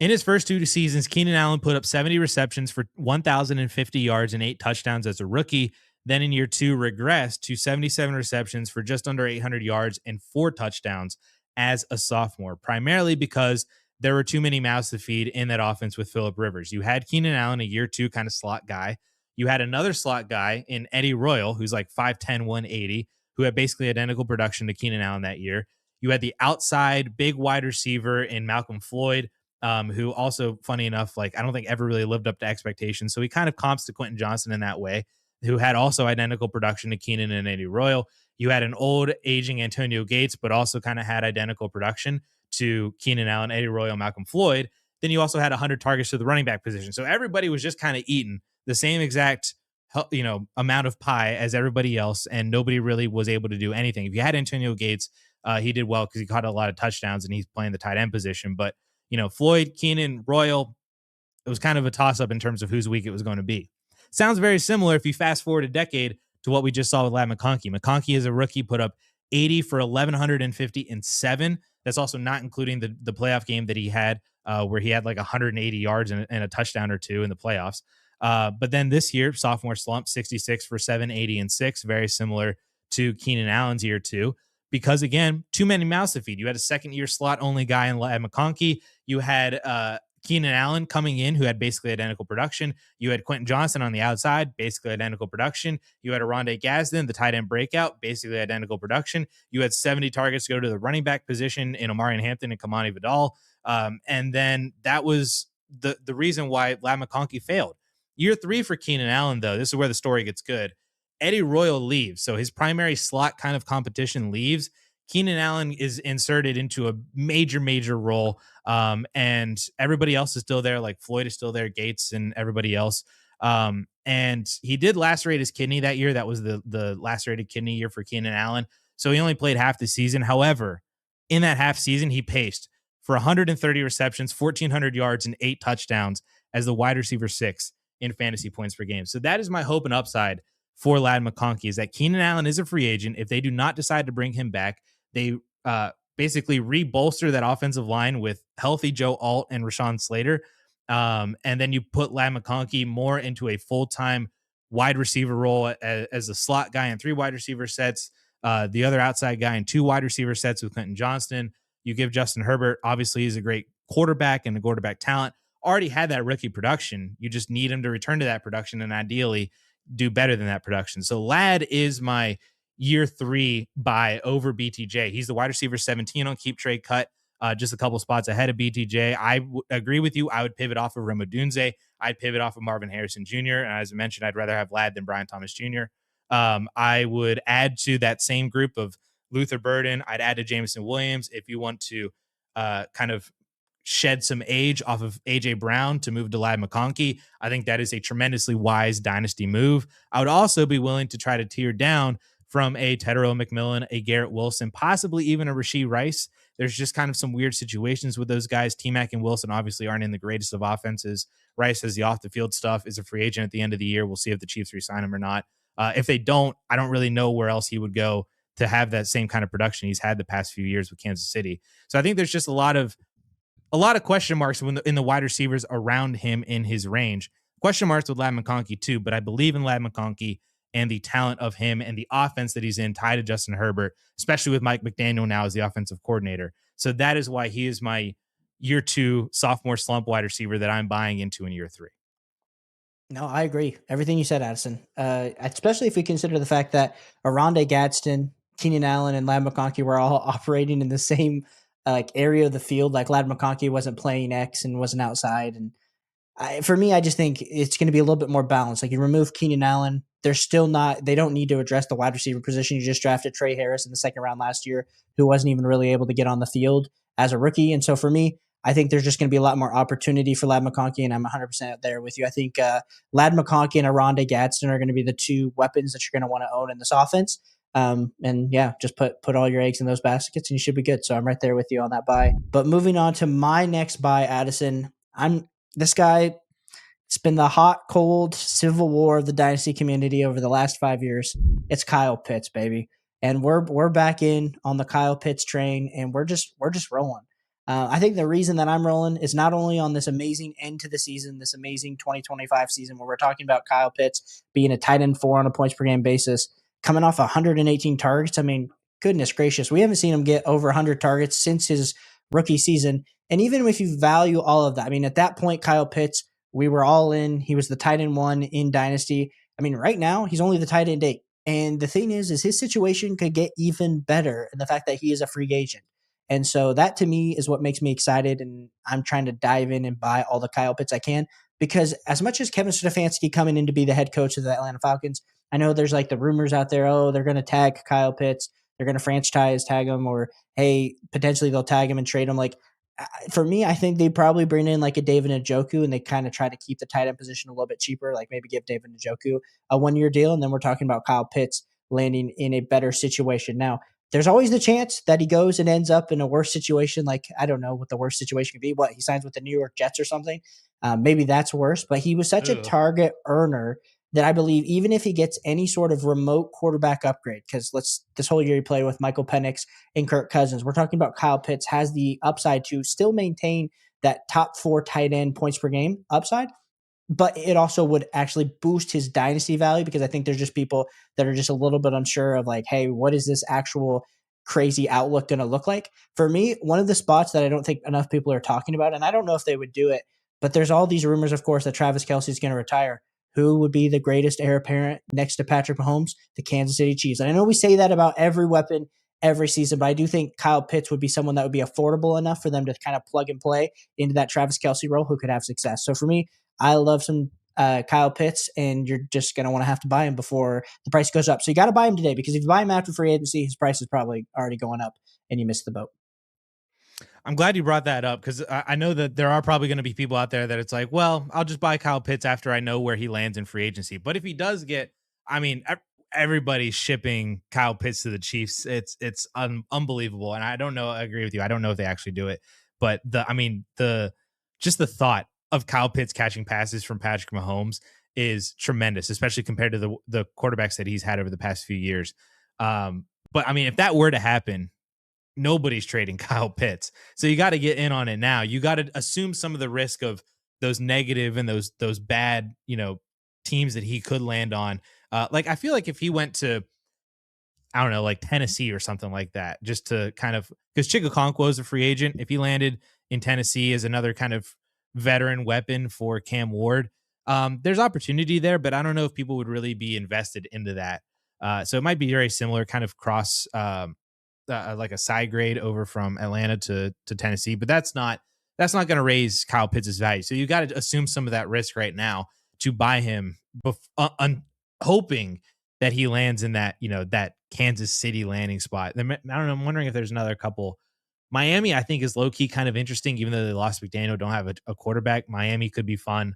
In his first two seasons, Keenan Allen put up 70 receptions for 1,050 yards and 8 touchdowns as a rookie. Then in year two, regressed to 77 receptions for just under 800 yards and 4 touchdowns as a sophomore, primarily because there were too many mouths to feed in that offense with Phillip Rivers. You had Keenan Allen, a year two kind of slot guy. You had another slot guy in Eddie Royal, who's like 5'10", 180, who had basically identical production to Keenan Allen that year. You had the outside big wide receiver in Malcolm Floyd, who also, funny enough, like I don't think ever really lived up to expectations. So he kind of comps to Quentin Johnston in that way, who had also identical production to Keenan and Eddie Royal. You had an old aging Antonio Gates, but also kind of had identical production to Keenan Allen, Eddie Royal, Malcolm Floyd. Then you also had 100 targets to the running back position. So everybody was just kind of eating the same exact amount of pie as everybody else, and nobody really was able to do anything. If you had Antonio Gates, he did well because he caught a lot of touchdowns and he's playing the tight end position. But, Floyd, Keenan, Royal, it was kind of a toss-up in terms of whose week it was going to be. Sounds very similar if you fast forward a decade to what we just saw with Lad McConkey. McConkey as a rookie put up 80 for 1,150 and 7. That's also not including the playoff game that he had where he had like 180 yards and a touchdown or two in the playoffs. But then this year, sophomore slump, 66 for 780 and 6, very similar to Keenan Allen's year two. Because again, too many mouths to feed. You had a second-year slot-only guy in Lad McConkey. You had Keenan Allen coming in, who had basically identical production. You had Quentin Johnston on the outside, basically identical production. You had Aronde Gadsden, the tight end breakout, basically identical production. You had 70 targets go to the running back position in Amarian Hampton and Kamani Vidal. And then that was the reason why Lad McConkey failed. Year 3 for Keenan Allen, though, this is where the story gets good. Eddie Royal leaves, so his primary slot kind of competition leaves. Keenan Allen is inserted into a major role, and everybody else is still there. Like Floyd is still there, Gates and everybody else. And he did lacerate his kidney that year. That was the lacerated kidney year for Keenan Allen. So he only played half the season. However, in that half season, he paced for 130 receptions, 1,400 yards, and 8 touchdowns as the wide receiver 6 in fantasy points per game. So that is my hope and upside for Lad McConkey, is that Keenan Allen is a free agent. If they do not decide to bring him back, they basically re-bolster that offensive line with healthy Joe Alt and Rashawn Slater. And then you put Lad McConkey more into a full-time wide receiver role as a slot guy in 3 wide receiver sets, the other outside guy in 2 wide receiver sets with Quentin Johnston. You give Justin Herbert, obviously he's a great quarterback and a quarterback talent, already had that rookie production. You just need him to return to that production and ideally do better than that production. So Lad is my year 3 buy over BTJ. He's the wide receiver 17 on Keep Trade Cut, just a couple spots ahead of BTJ. I agree with you. I would pivot off of Remo Dunze. I'd pivot off of Marvin Harrison Jr. And as I mentioned, I'd rather have Lad than Brian Thomas Jr. I would add to that same group of Luther Burden. I'd add to Jameson Williams if you want to kind of shed some age off of AJ Brown to move to Lad McConkey. I think that is a tremendously wise dynasty move. I would also be willing to try to tear down from a Tedero McMillan, a Garrett Wilson, possibly even a Rashee Rice. There's just kind of some weird situations with those guys. T-Mac and Wilson obviously aren't in the greatest of offenses. Rice has the off-the-field stuff, is a free agent at the end of the year. We'll see if the Chiefs re-sign him or not. If they don't, I don't really know where else he would go to have that same kind of production he's had the past few years with Kansas City. So I think there's just a lot of question marks in the wide receivers around him in his range. Question marks with Lad McConkey too, but I believe in Lad McConkey and the talent of him and the offense that he's in, tied to Justin Herbert, especially with Mike McDaniel now as the offensive coordinator. So that is why he is my year 2 sophomore slump wide receiver that I'm buying into in year 3. No, I agree. Everything you said, Addison. Especially if we consider the fact that Aronde Gadsden, Keenan Allen, and Lad McConkey were all operating in the same area of the field. Like Lad McConkey wasn't playing X and wasn't outside. And for me, I just think it's going to be a little bit more balanced. Like you remove Keenan Allen, they're still not. They don't need to address the wide receiver position. You just drafted Trey Harris in the 2nd round last year, who wasn't even really able to get on the field as a rookie. And so for me, I think there's just going to be a lot more opportunity for Lad McConkey, and I'm 100% there with you. I think Lad McConkey and Aronde Gadsden are going to be the 2 weapons that you're going to want to own in this offense. And yeah, just put all your eggs in those baskets and you should be good. So I'm right there with you on that buy. But moving on to my next buy, Addison, this guy. It's been the hot, cold civil war of the dynasty community over the last 5 years. It's Kyle Pitts, baby, and we're back in on the Kyle Pitts train, and we're just rolling. I think the reason that I'm rolling is not only on this amazing end to the season, this amazing 2025 season where we're talking about Kyle Pitts being a tight end 4 on a points per game basis, coming off 118 targets. I mean, goodness gracious, we haven't seen him get over 100 targets since his rookie season. And even if you value all of that, I mean, at that point, Kyle Pitts, we were all in. He was the tight end 1 in Dynasty. I mean, right now, he's only the tight end 8. And the thing is his situation could get even better in the fact that he is a free agent. And so that to me is what makes me excited. And I'm trying to dive in and buy all the Kyle Pitts I can, because as much as Kevin Stefanski coming in to be the head coach of the Atlanta Falcons, I know there's like the rumors out there, oh, they're going to tag Kyle Pitts. They're going to franchise tag him, or, hey, potentially they'll tag him and trade him. Like, for me, I think they probably bring in like a David Njoku, and they kind of try to keep the tight end position a little bit cheaper, like maybe give David Njoku a 1-year deal. And then we're talking about Kyle Pitts landing in a better situation. Now, there's always the chance that he goes and ends up in a worse situation. Like, I don't know what the worst situation could be. What, he signs with the New York Jets or something? Maybe that's worse, but he was such a target earner that I believe even if he gets any sort of remote quarterback upgrade, because this whole year he played with Michael Penix and Kirk Cousins, we're talking about Kyle Pitts has the upside to still maintain that top 4 tight end points per game upside, but it also would actually boost his dynasty value, because I think there's just people that are just a little bit unsure of like, hey, what is this actual crazy outlook going to look like? For me, one of the spots that I don't think enough people are talking about, and I don't know if they would do it, but there's all these rumors, of course, that Travis Kelce is going to retire. Who would be the greatest heir apparent next to Patrick Mahomes? The Kansas City Chiefs. And I know we say that about every weapon, every season. But I do think Kyle Pitts would be someone that would be affordable enough for them to kind of plug and play into that Travis Kelce role who could have success. So for me, I love some Kyle Pitts, and you're just going to want to have to buy him before the price goes up. So you got to buy him today, because if you buy him after free agency, his price is probably already going up and you missed the boat. I'm glad you brought that up, because I know that there are probably going to be people out there that it's like, well, I'll just buy Kyle Pitts after I know where he lands in free agency. But if he does get, I mean, everybody's shipping Kyle Pitts to the Chiefs. It's unbelievable. And I don't know, I agree with you. I don't know if they actually do it, but just the thought of Kyle Pitts catching passes from Patrick Mahomes is tremendous, especially compared to the quarterbacks that he's had over the past few years. But I mean, if that were to happen, nobody's trading Kyle Pitts. So you got to get in on it now. You got to assume some of the risk of those negative and those bad, teams that he could land on. Like, I feel like if he went to, I don't know, like Tennessee or something like that, just to kind of, because Chigakonkwo is a free agent. If he landed in Tennessee as another kind of veteran weapon for Cam Ward, there's opportunity there, but I don't know if people would really be invested into that. So it might be very similar, kind of cross, like a side grade over from Atlanta to Tennessee, but that's not going to raise Kyle Pitts' value. So you got to assume some of that risk right now to buy him, hoping that he lands in that, that Kansas City landing spot. I don't know. I'm wondering if there's another couple. Miami, I think, is low key kind of interesting, even though they lost McDaniel, don't have a quarterback. Miami could be fun.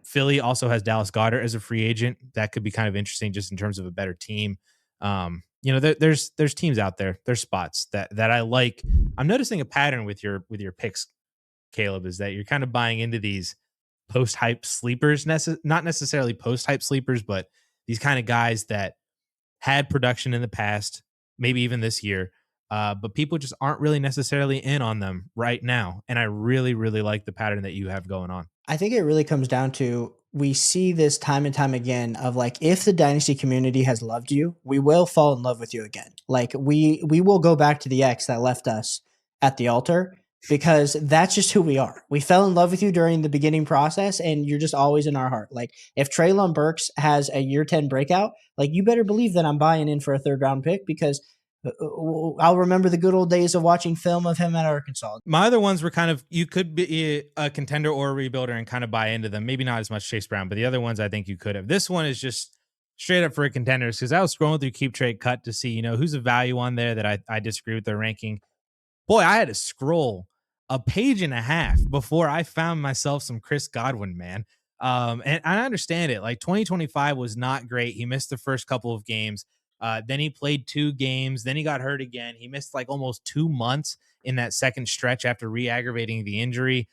Philly also has Dallas Goedert as a free agent. That could be kind of interesting, just in terms of a better team. There's teams out there. There's spots that I like. I'm noticing a pattern with your picks, Caleb, is that you're kind of buying into these post-hype sleepers, not necessarily post-hype sleepers, but these kind of guys that had production in the past, maybe even this year, but people just aren't really necessarily in on them right now. And I really, really like the pattern that you have going on. I think it really comes down to, we see this time and time again of like, if the dynasty community has loved you, we will fall in love with you again. Like we will go back to the ex that left us at the altar, because that's just who we are. We fell in love with you during the beginning process, and you're just always in our heart. Like if Treylon Burks has a year 10 breakout, like you better believe that I'm buying in for a 3rd round pick, because I'll remember the good old days of watching film of him at Arkansas. My other ones were kind of, you could be a contender or a rebuilder and kind of buy into them. Maybe not as much Chase Brown, but the other ones I think you could have. This one is just straight up for a contenders, because I was scrolling through Keep Trade Cut to see, who's a value on there that I disagree with their ranking. Boy, I had to scroll a page and a half before I found myself some Chris Godwin, man. And I understand it. Like 2025 was not great. He missed the first couple of games. Then he played 2 games. Then he got hurt again. He missed like almost 2 months in that second stretch after re-aggravating the injury,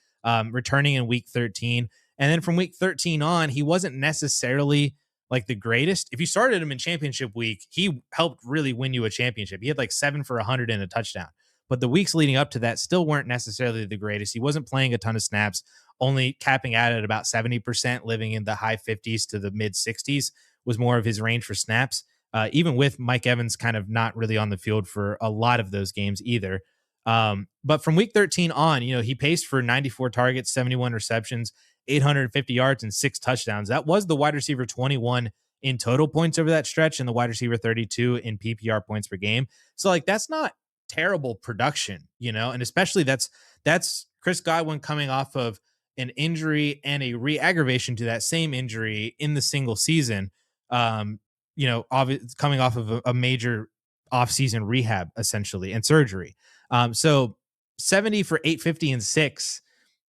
returning in week 13. And then from week 13 on, he wasn't necessarily like the greatest. If you started him in championship week, he helped really win you a championship. He had like 7 for 100 and a touchdown. But the weeks leading up to that still weren't necessarily the greatest. He wasn't playing a ton of snaps, only capping out at about 70%, living in the high 50s to the mid 60s was more of his range for snaps. Even with Mike Evans kind of not really on the field for a lot of those games either. But from week 13 on, he paced for 94 targets, 71 receptions, 850 yards, and 6 touchdowns. That was the wide receiver 21 in total points over that stretch, and the wide receiver 32 in PPR points per game. So like, that's not terrible production, and especially that's Chris Godwin coming off of an injury and a re-aggravation to that same injury in the single season. Coming off of a major offseason rehab, essentially, and surgery. So 70 for 850 and 6,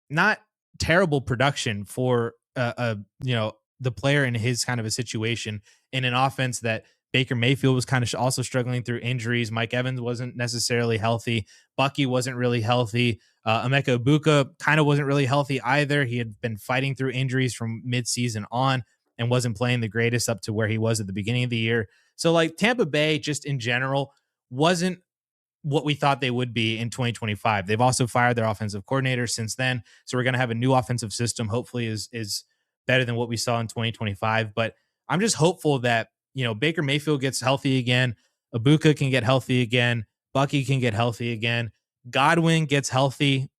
not terrible production for the player in his kind of a situation, in an offense that Baker Mayfield was kind of also struggling through injuries. Mike Evans wasn't necessarily healthy. Bucky wasn't really healthy. Emeka Egbuka kind of wasn't really healthy either. He had been fighting through injuries from mid-season on and wasn't playing the greatest up to where he was at the beginning of the year. So like Tampa Bay just in general wasn't what we thought they would be in 2025. They've also fired their offensive coordinator since then. So we're going to have a new offensive system, hopefully is better than what we saw in 2025. But I'm just hopeful that, Baker Mayfield gets healthy again. Egbuka can get healthy again. Bucky can get healthy again. Godwin gets healthier,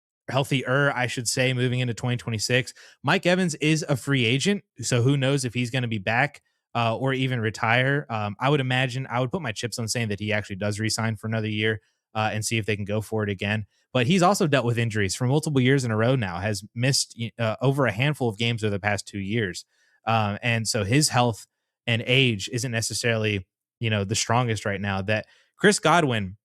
I should say, moving into 2026. Mike Evans is a free agent, so who knows if he's going to be back or even retire. I would imagine I would put my chips on saying that he actually does resign for another year and see if they can go for it again. But he's also dealt with injuries for multiple years in a row now, has missed over a handful of games over the past 2 years. And so his health and age isn't necessarily, the strongest right now. That Chris Godwin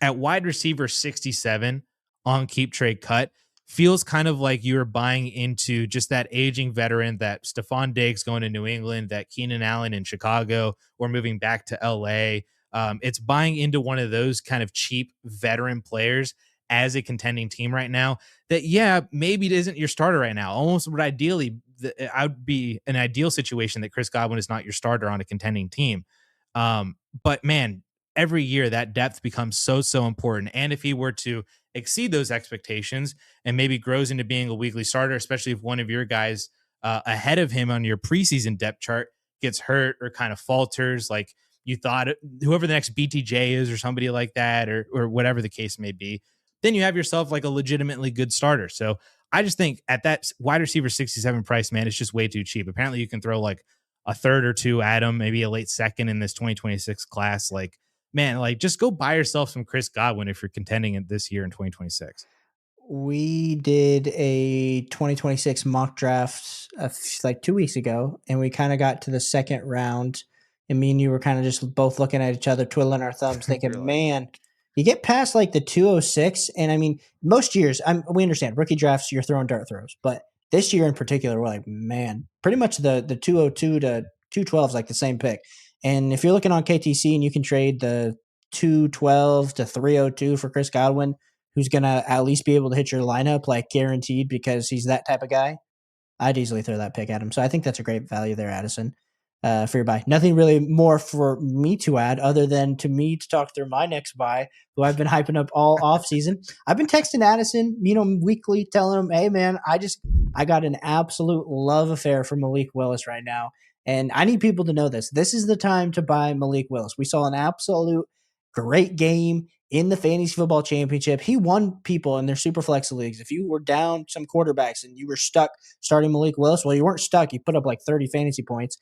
at wide receiver 67 on keep trade cut feels kind of like you're buying into just that aging veteran, that Stephon Diggs going to New England, that Keenan Allen in Chicago, or moving back to LA. It's buying into one of those kind of cheap veteran players as a contending team right now that, yeah, maybe it isn't your starter right now. Almost would ideally, I would be an ideal situation that Chris Godwin is not your starter on a contending team. But man, every year that depth becomes so important. And if he were to exceed those expectations and maybe grows into being a weekly starter, especially if one of your guys ahead of him on your preseason depth chart gets hurt or kind of falters, like you thought, whoever the next BTJ is or somebody like that, or whatever the case may be, then you have yourself like a legitimately good starter. So I just think at that wide receiver 67 price, man, it's just way too cheap. Apparently you can throw like a third or two at him, maybe a late second in this 2026 class. Like, man, like just go buy yourself some Chris Godwin if you're contending in this year in 2026. We did a 2026 mock draft like 2 weeks ago, and we kind of got to the second round. And me and you were kind of just both looking at each other, twiddling our thumbs, We were thinking, like, man, you get past like the 206. And I mean, most years, we understand rookie drafts, you're throwing dart throws. But this year in particular, we're like, man, pretty much the 202 to 212 is like the same pick. And if you're looking on KTC and you can trade the 212 to 302 for Chris Godwin, who's going to at least be able to hit your lineup, like guaranteed, because he's that type of guy, I'd easily throw that pick at him. So I think that's a great value there, Addison, for your buy. Nothing really more for me to add other than to me to talk through my next buy, who I've been hyping up all off season. I've been texting Addison, weekly, telling him, hey, man, I got an absolute love affair for Malik Willis right now. And I need people to know this. This is the time to buy Malik Willis. We saw an absolute great game in the fantasy football championship. He won people in their super flex leagues. If you were down some quarterbacks and you were stuck starting Malik Willis, well, you weren't stuck. You put up like 30 fantasy points,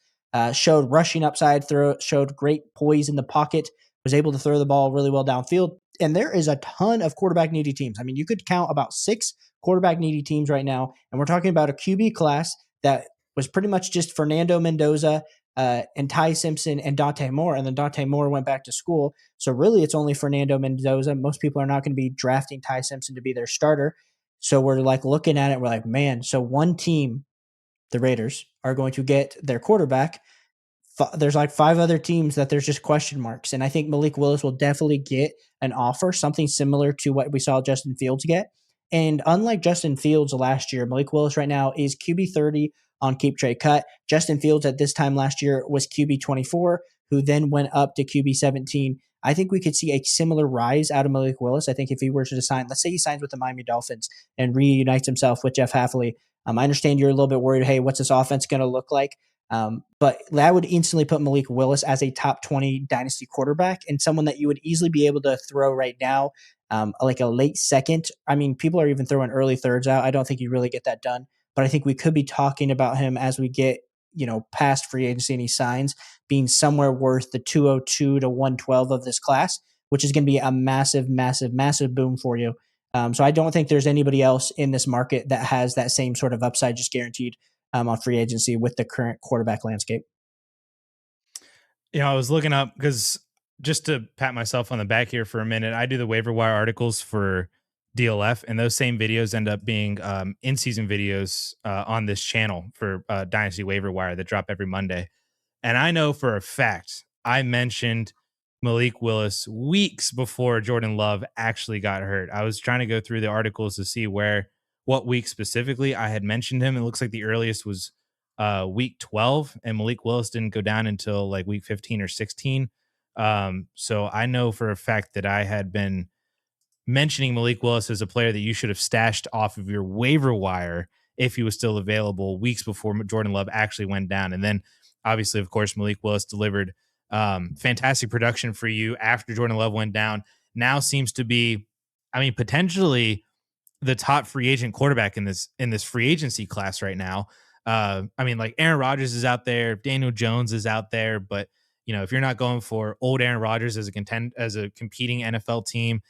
showed rushing upside throw, showed great poise in the pocket, was able to throw the ball really well downfield. And there is a ton of quarterback needy teams. I mean, you could count about 6 quarterback needy teams right now. And we're talking about a QB class that was pretty much just Fernando Mendoza, and Ty Simpson and Dante Moore. And then Dante Moore went back to school. So really it's only Fernando Mendoza. Most people are not going to be drafting Ty Simpson to be their starter. So we're like looking at it. We're like, man, so one team, the Raiders, are going to get their quarterback. There's like 5 other teams that there's just question marks. And I think Malik Willis will definitely get an offer, something similar to what we saw Justin Fields get. And unlike Justin Fields last year, Malik Willis right now is QB 30 on keep trade cut. Justin Fields at this time last year was QB 24, who then went up to QB 17. I think we could see a similar rise out of Malik Willis. I think if he were to sign, let's say he signs with the Miami Dolphins and reunites himself with Jeff Hafley. I understand you're a little bit worried, hey, what's this offense going to look like? But that would instantly put Malik Willis as a top 20 dynasty quarterback and someone that you would easily be able to throw right now, like a late second. I mean, people are even throwing early thirds out. I don't think you really get that done. But I think we could be talking about him as we get, past free agency and he signs, being somewhere worth the 202 to 112 of this class, which is going to be a massive, massive, massive boom for you. So I don't think there's anybody else in this market that has that same sort of upside just guaranteed on free agency with the current quarterback landscape. I was looking up because just to pat myself on the back here for a minute, I do the waiver wire articles for DLF, and those same videos end up being in-season videos on this channel for Dynasty Waiver Wire that drop every Monday. And I know for a fact I mentioned Malik Willis weeks before Jordan Love actually got hurt. I was trying to go through the articles to see what week specifically I had mentioned him. It looks like the earliest was week 12, and Malik Willis didn't go down until like week 15 or 16. So I know for a fact that I had been mentioning Malik Willis as a player that you should have stashed off of your waiver wire if he was still available weeks before Jordan Love actually went down. And then obviously, of course, Malik Willis delivered fantastic production for you after Jordan Love went down. Now seems to be, potentially the top free agent quarterback in this free agency class right now. I mean, like Aaron Rodgers is out there, Daniel Jones is out there, but if you're not going for old Aaron Rodgers as a competing NFL team,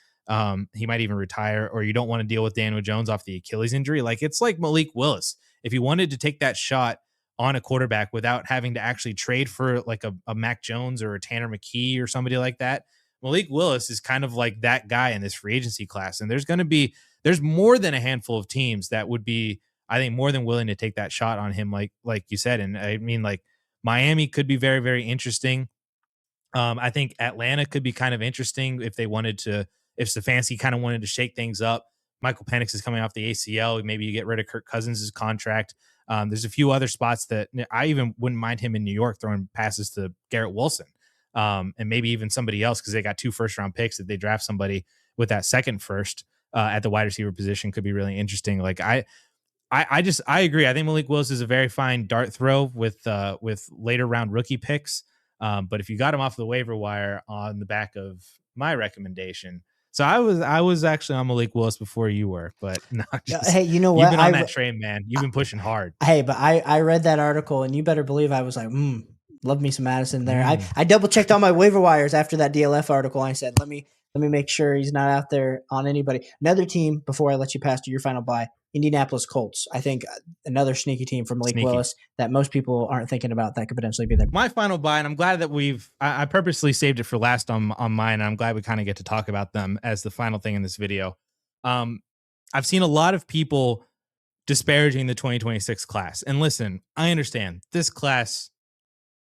he might even retire, or you don't want to deal with Daniel Jones off the Achilles injury. Like it's like Malik Willis. If you wanted to take that shot on a quarterback without having to actually trade for like a Mac Jones or a Tanner McKee or somebody like that, Malik Willis is kind of like that guy in this free agency class. And there's more than a handful of teams that would be, I think, more than willing to take that shot on him, like you said. And I mean, like Miami could be very, very interesting. I think Atlanta could be kind of interesting if they wanted to, if Stefanski kind of wanted to shake things up. Michael Penix is coming off the ACL. Maybe you get rid of Kirk Cousins' contract. There's a few other spots that I even wouldn't mind him in New York throwing passes to Garrett Wilson, and maybe even somebody else, because they got 2 first-round picks. If they draft somebody with that second first at the wide receiver position, could be really interesting. Like I agree. I think Malik Willis is a very fine dart throw with later round rookie picks. But if you got him off the waiver wire on the back of my recommendation, so I was actually on Malik Willis before you were, but no, Hey, you know you've what? been on that train, man. You've been pushing hard. Hey, but I read that article, and you better believe I was like, love me some Addison there. Mm. I double checked all my waiver wires after that DLF article. I said, let me make sure he's not out there on anybody. Another team, before I let you pass to your final buy, Indianapolis Colts. I think another sneaky team from Malik Willis that most people aren't thinking about that could potentially be there. My final buy, and I'm glad that I purposely saved it for last on mine, and I'm glad we kind of get to talk about them as the final thing in this video. I've seen a lot of people disparaging the 2026 class. And listen, I understand this class,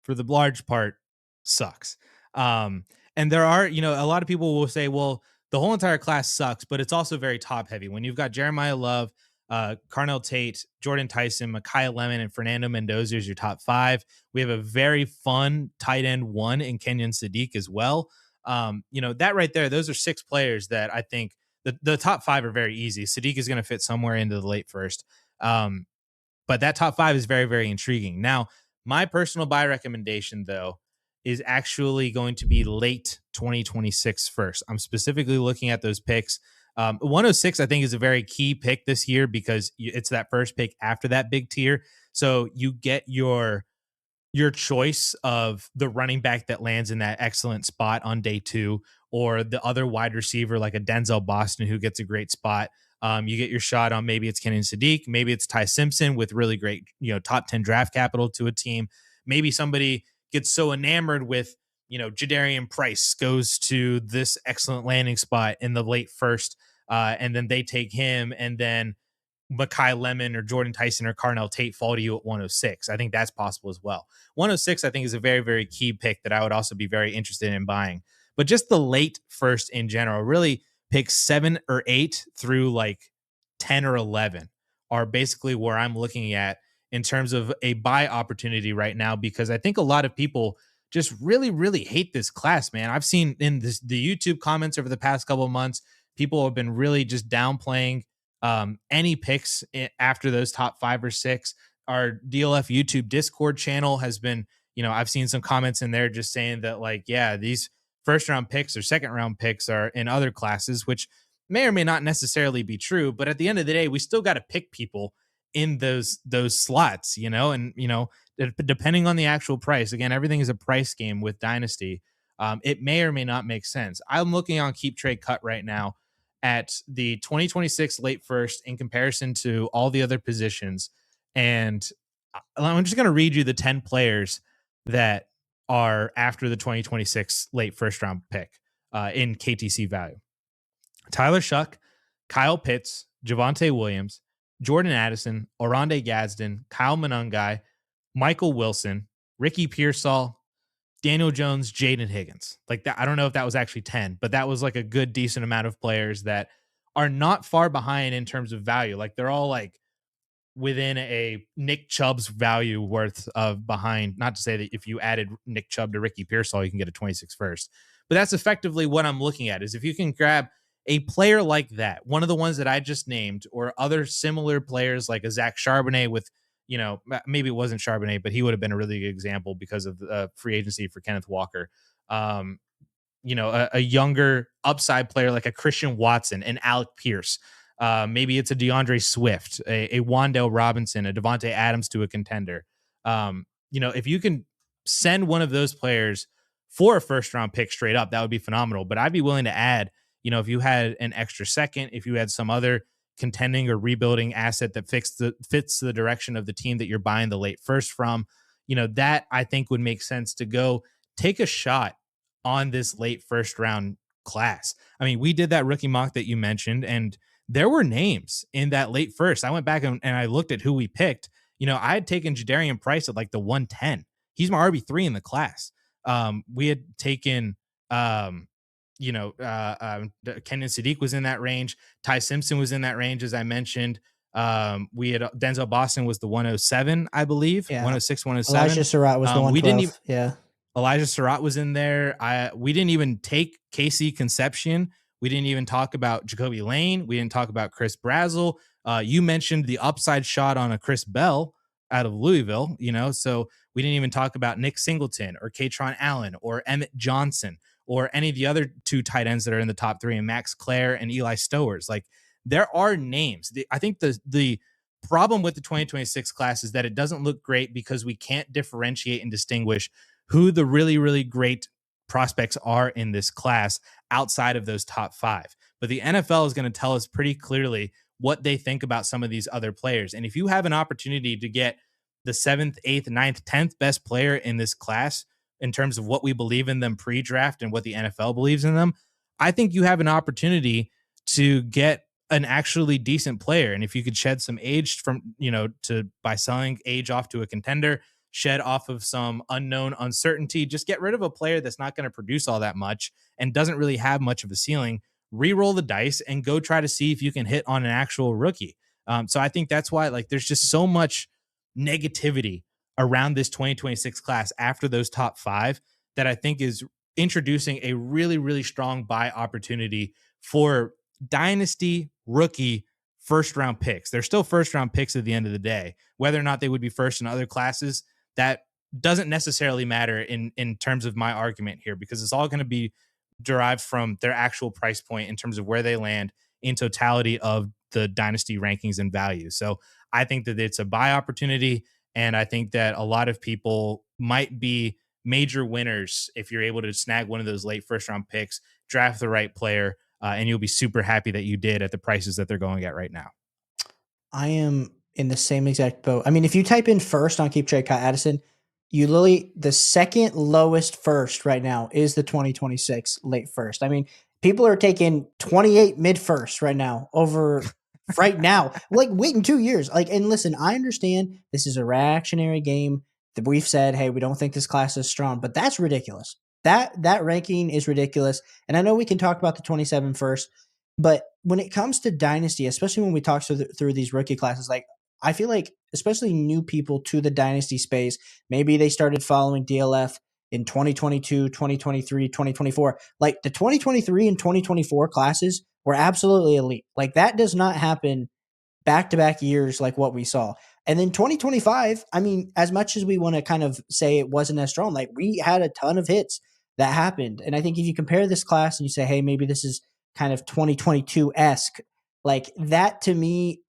for the large part, sucks. And there are, a lot of people will say, well, the whole entire class sucks, but it's also very top heavy. When you've got Jeremiah Love, Carnell Tate, Jordan Tyson, Micaiah Lemon, and Fernando Mendoza as your top 5. We have a very fun tight end 1 in Kenyon Sadiq as well. That right there, those are 6 players that I think the top 5 are very easy. Sadiq is going to fit somewhere into the late first. But that top 5 is very, very intriguing. Now, my personal buy recommendation, though, is actually going to be late 2026 first. I'm specifically looking at those picks. 106, I think, is a very key pick this year because it's that first pick after that big tier. So you get your choice of the running back that lands in that excellent spot on day 2, or the other wide receiver like a Denzel Boston who gets a great spot. You get your shot on, maybe it's Kenyon Sadiq, maybe it's Ty Simpson with really great, top 10 draft capital to a team. Maybe somebody gets so enamored with, Jadarian Price goes to this excellent landing spot in the late first, and then they take him, and then Micaiah Lemon or Jordan Tyson or Carnell Tate fall to you at 106. I think that's possible as well. 106, I think, is a very, very key pick that I would also be very interested in buying. But just the late first in general, really pick 7 or 8 through like 10 or 11 are basically where I'm looking at in terms of a buy opportunity right now, because I think a lot of people just really, really hate this class, man. I've seen in the YouTube comments over the past couple of months, people have been really just downplaying any picks after those top 5 or 6. Our DLF YouTube Discord channel has been, I've seen some comments in there just saying that, like, yeah, these first round picks or second round picks are in other classes, which may or may not necessarily be true. But at the end of the day, we still got to pick people in those slots, and, depending on the actual price, again, everything is a price game with Dynasty. It may or may not make sense. I'm looking on Keep Trade Cut right now at the 2026 late first in comparison to all the other positions. And I'm just going to read you the 10 players that are after the 2026 late first round pick in KTC value. Tyler Shuck, Kyle Pitts, Javonte Williams, Jordan Addison, Oronde Gadsden, Kyle Monangai, Michael Wilson, Ricky Pearsall, Daniel Jones, Jaden Higgins. Like that, I don't know if that was actually 10, but that was like a good, decent amount of players that are not far behind in terms of value. Like they're all like within a Nick Chubb's value worth of behind. Not to say that if you added Nick Chubb to Ricky Pearsall, you can get a 26 first. But that's effectively what I'm looking at, is if you can grab a player like that, one of the ones that I just named, or other similar players like a Zach Charbonnet with, maybe it wasn't Charbonnet, but he would have been a really good example because of the free agency for Kenneth Walker. A younger upside player like a Christian Watson and Alec Pierce. Maybe it's a DeAndre Swift, a Wandale Robinson, a Devontae Adams to a contender. If you can send one of those players for a first round pick straight up, that would be phenomenal. But I'd be willing to add, if you had an extra second, if you had some other contending or rebuilding asset that fits the direction of the team that you're buying the late first from, that I think would make sense to go take a shot on this late first round class. I mean, we did that rookie mock that you mentioned, and there were names in that late first. I went back and I looked at who we picked. I had taken Jadarian Price at like the 110. He's my RB3 in the class. We had taken, Kenyon Sadiq was in that range. Ty Simpson was in that range, as I mentioned. We had Denzel Boston was the 107, I believe. Yeah. 106, 107. Elijah Surratt was the 112. We didn't even, yeah. Elijah Surratt was in there. We didn't even take KC Concepcion. We didn't even talk about Jacoby Lane. We didn't talk about Chris Brazzell. You mentioned the upside shot on a Chris Bell out of Louisville, so we didn't even talk about Nick Singleton or Katron Allen or Emmett Johnson or any of the other two tight ends that are in the top three, and Max Clare and Eli Stowers. Like, there are names. I think the problem with the 2026 class is that it doesn't look great because we can't differentiate and distinguish who the really, really great prospects are in this class outside of those top five. But the NFL is going to tell us pretty clearly what they think about some of these other players. And if you have an opportunity to get the 7th, 8th, 9th, 10th best player in this class in terms of what we believe in them pre-draft and what the NFL believes in them, I think you have an opportunity to get an actually decent player. And if you could shed some age by selling age off to a contender, shed off of some unknown uncertainty, just get rid of a player that's not going to produce all that much and doesn't really have much of a ceiling, re-roll the dice and go try to see if you can hit on an actual rookie. So I think that's why, like, there's just so much negativity around this 2026 class after those top five that I think is introducing a really, really strong buy opportunity for dynasty rookie first round picks. They're still first round picks at the end of the day. Whether or not they would be first in other classes, that doesn't necessarily matter in terms of my argument here, because it's all going to be derived from their actual price point in terms of where they land in totality of the dynasty rankings and value. So I think that it's a buy opportunity, and I think that a lot of people might be major winners if you're able to snag one of those late first round picks, draft the right player, and you'll be super happy that you did at the prices that they're going at right now. I am in the same exact boat. I mean, if you type in first on Keep Trade Cut Addison, you literally, the second lowest first right now is the 2026 late first. I mean, people are taking 28 mid first right now over right now. Like, wait in 2 years. Like, and listen, I understand this is a reactionary game that we've said, hey, we don't think this class is strong, but that's ridiculous. That ranking is ridiculous. And I know we can talk about the 27 first, but when it comes to dynasty, especially when we talk through these rookie classes, like, I feel like especially new people to the dynasty space, maybe they started following DLF in 2022, 2023, 2024. Like, the 2023 and 2024 classes were absolutely elite. Like, that does not happen back-to-back years like what we saw. And then 2025, I mean, as much as we want to kind of say it wasn't as strong, like, we had a ton of hits that happened. And I think if you compare this class and you say, hey, maybe this is kind of 2022-esque, like, that to me,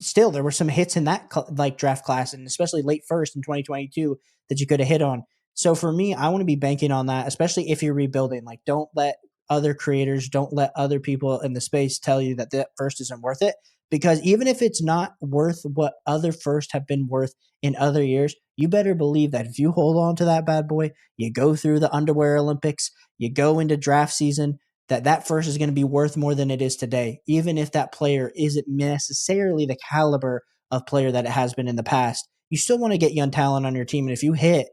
still, there were some hits in that like draft class, and especially late first in 2022 that you could have hit on. So for me, I want to be banking on that, especially if you're rebuilding. Like, don't let other creators, don't let other people in the space tell you that that first isn't worth it. Because even if it's not worth what other first have been worth in other years, you better believe that if you hold on to that bad boy, you go through the underwear Olympics, you go into draft season, that first is going to be worth more than it is today, even if that player isn't necessarily the caliber of player that it has been in the past. You still want to get young talent on your team, and if you hit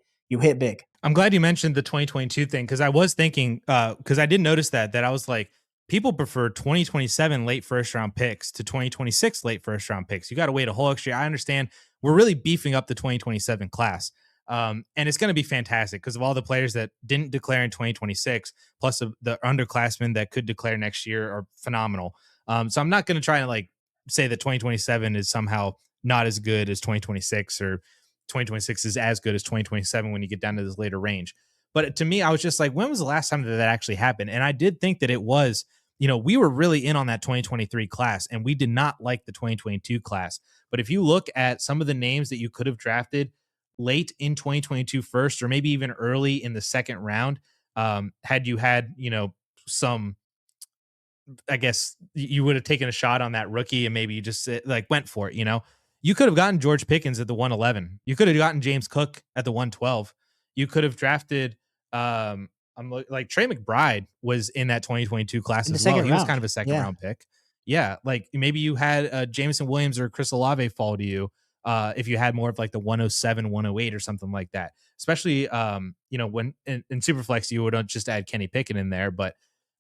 big. I'm glad you mentioned the 2022 thing, because I was thinking, because I did notice that I was like, people prefer 2027 late first round picks to 2026 late first round picks. You got to wait a whole extra year. I understand we're really beefing up the 2027 class. And it's going to be fantastic because of all the players that didn't declare in 2026, plus the underclassmen that could declare next year are phenomenal. So I'm not going to try to like say that 2027 is somehow not as good as 2026 or 2026 is as good as 2027 when you get down to this later range. But to me, I was just like, when was the last time that actually happened? And I did think that it was we were really in on that 2023 class, and we did not like the 2022 class. But if you look at some of the names that you could have drafted late in 2022 first, or maybe even early in the second round, had you had, some, I guess you would have taken a shot on that rookie and maybe you just like went for it. You could have gotten George Pickens at the 111. You could have gotten James Cook at the 112. You could have drafted, like Trey McBride was in that 2022 class in the as well. second He was kind round. of a second Yeah. round pick. Yeah. Like maybe you had Jameson Williams or Chris Olave fall to you. If you had more of like the 107, 108 or something like that, especially, when in Superflex, you would just add Kenny Pickett in there. But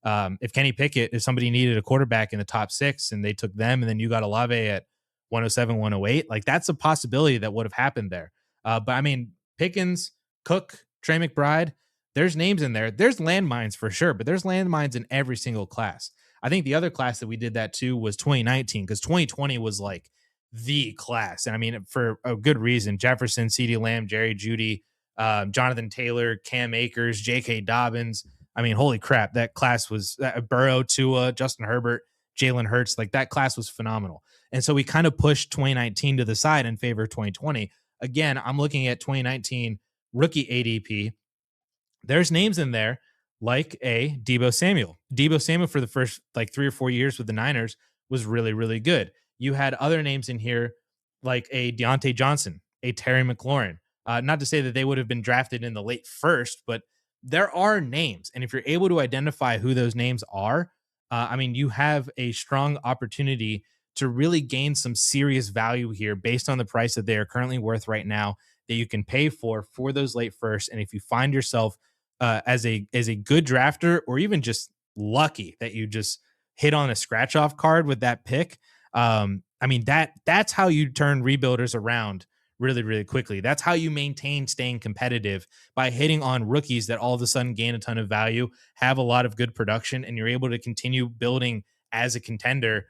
if Kenny Pickett, if somebody needed a quarterback in the top 6 and they took them, and then you got Olave at 107, 108, like that's a possibility that would have happened there. But I mean, Pickens, Cook, Trey McBride, there's names in there. There's landmines for sure, but there's landmines in every single class. I think the other class that we did that too was 2019, because 2020 was like the class. And I mean, for a good reason. Jefferson, CeeDee Lamb, Jerry Jeudy, Jonathan Taylor, Cam Akers, J.K. Dobbins. I mean, holy crap, that class was Burrow, Tua, Justin Herbert, Jalen Hurts. Like that class was phenomenal. And so we kind of pushed 2019 to the side in favor of 2020. Again, I'm looking at 2019 rookie ADP. There's names in there like a Deebo Samuel. Deebo Samuel for the first like 3 or 4 years with the Niners was really, really good. You had other names in here like a Deontay Johnson, a Terry McLaurin. Not to say that they would have been drafted in the late first, but there are names. And if you're able to identify who those names are, I mean, you have a strong opportunity to really gain some serious value here based on the price that they are currently worth right now that you can pay for those late first. And if you find yourself as a good drafter, or even just lucky that you just hit on a scratch off card with that pick, I mean that's how you turn rebuilders around really, really quickly. That's how you maintain staying competitive, by hitting on rookies that all of a sudden gain a ton of value, have a lot of good production, and you're able to continue building as a contender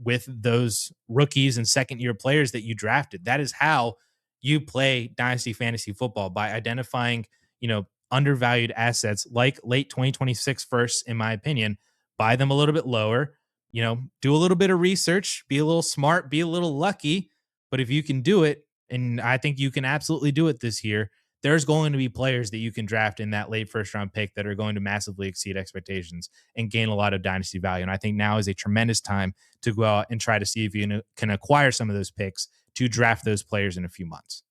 with those rookies and second year players that you drafted. That is how you play dynasty fantasy football, by identifying, undervalued assets like late 2026 first, in my opinion. Buy them a little bit lower, do a little bit of research, be a little smart, be a little lucky. But if you can do it, and I think you can absolutely do it this year, there's going to be players that you can draft in that late first round pick that are going to massively exceed expectations and gain a lot of dynasty value. And I think now is a tremendous time to go out and try to see if you can acquire some of those picks to draft those players in a few months.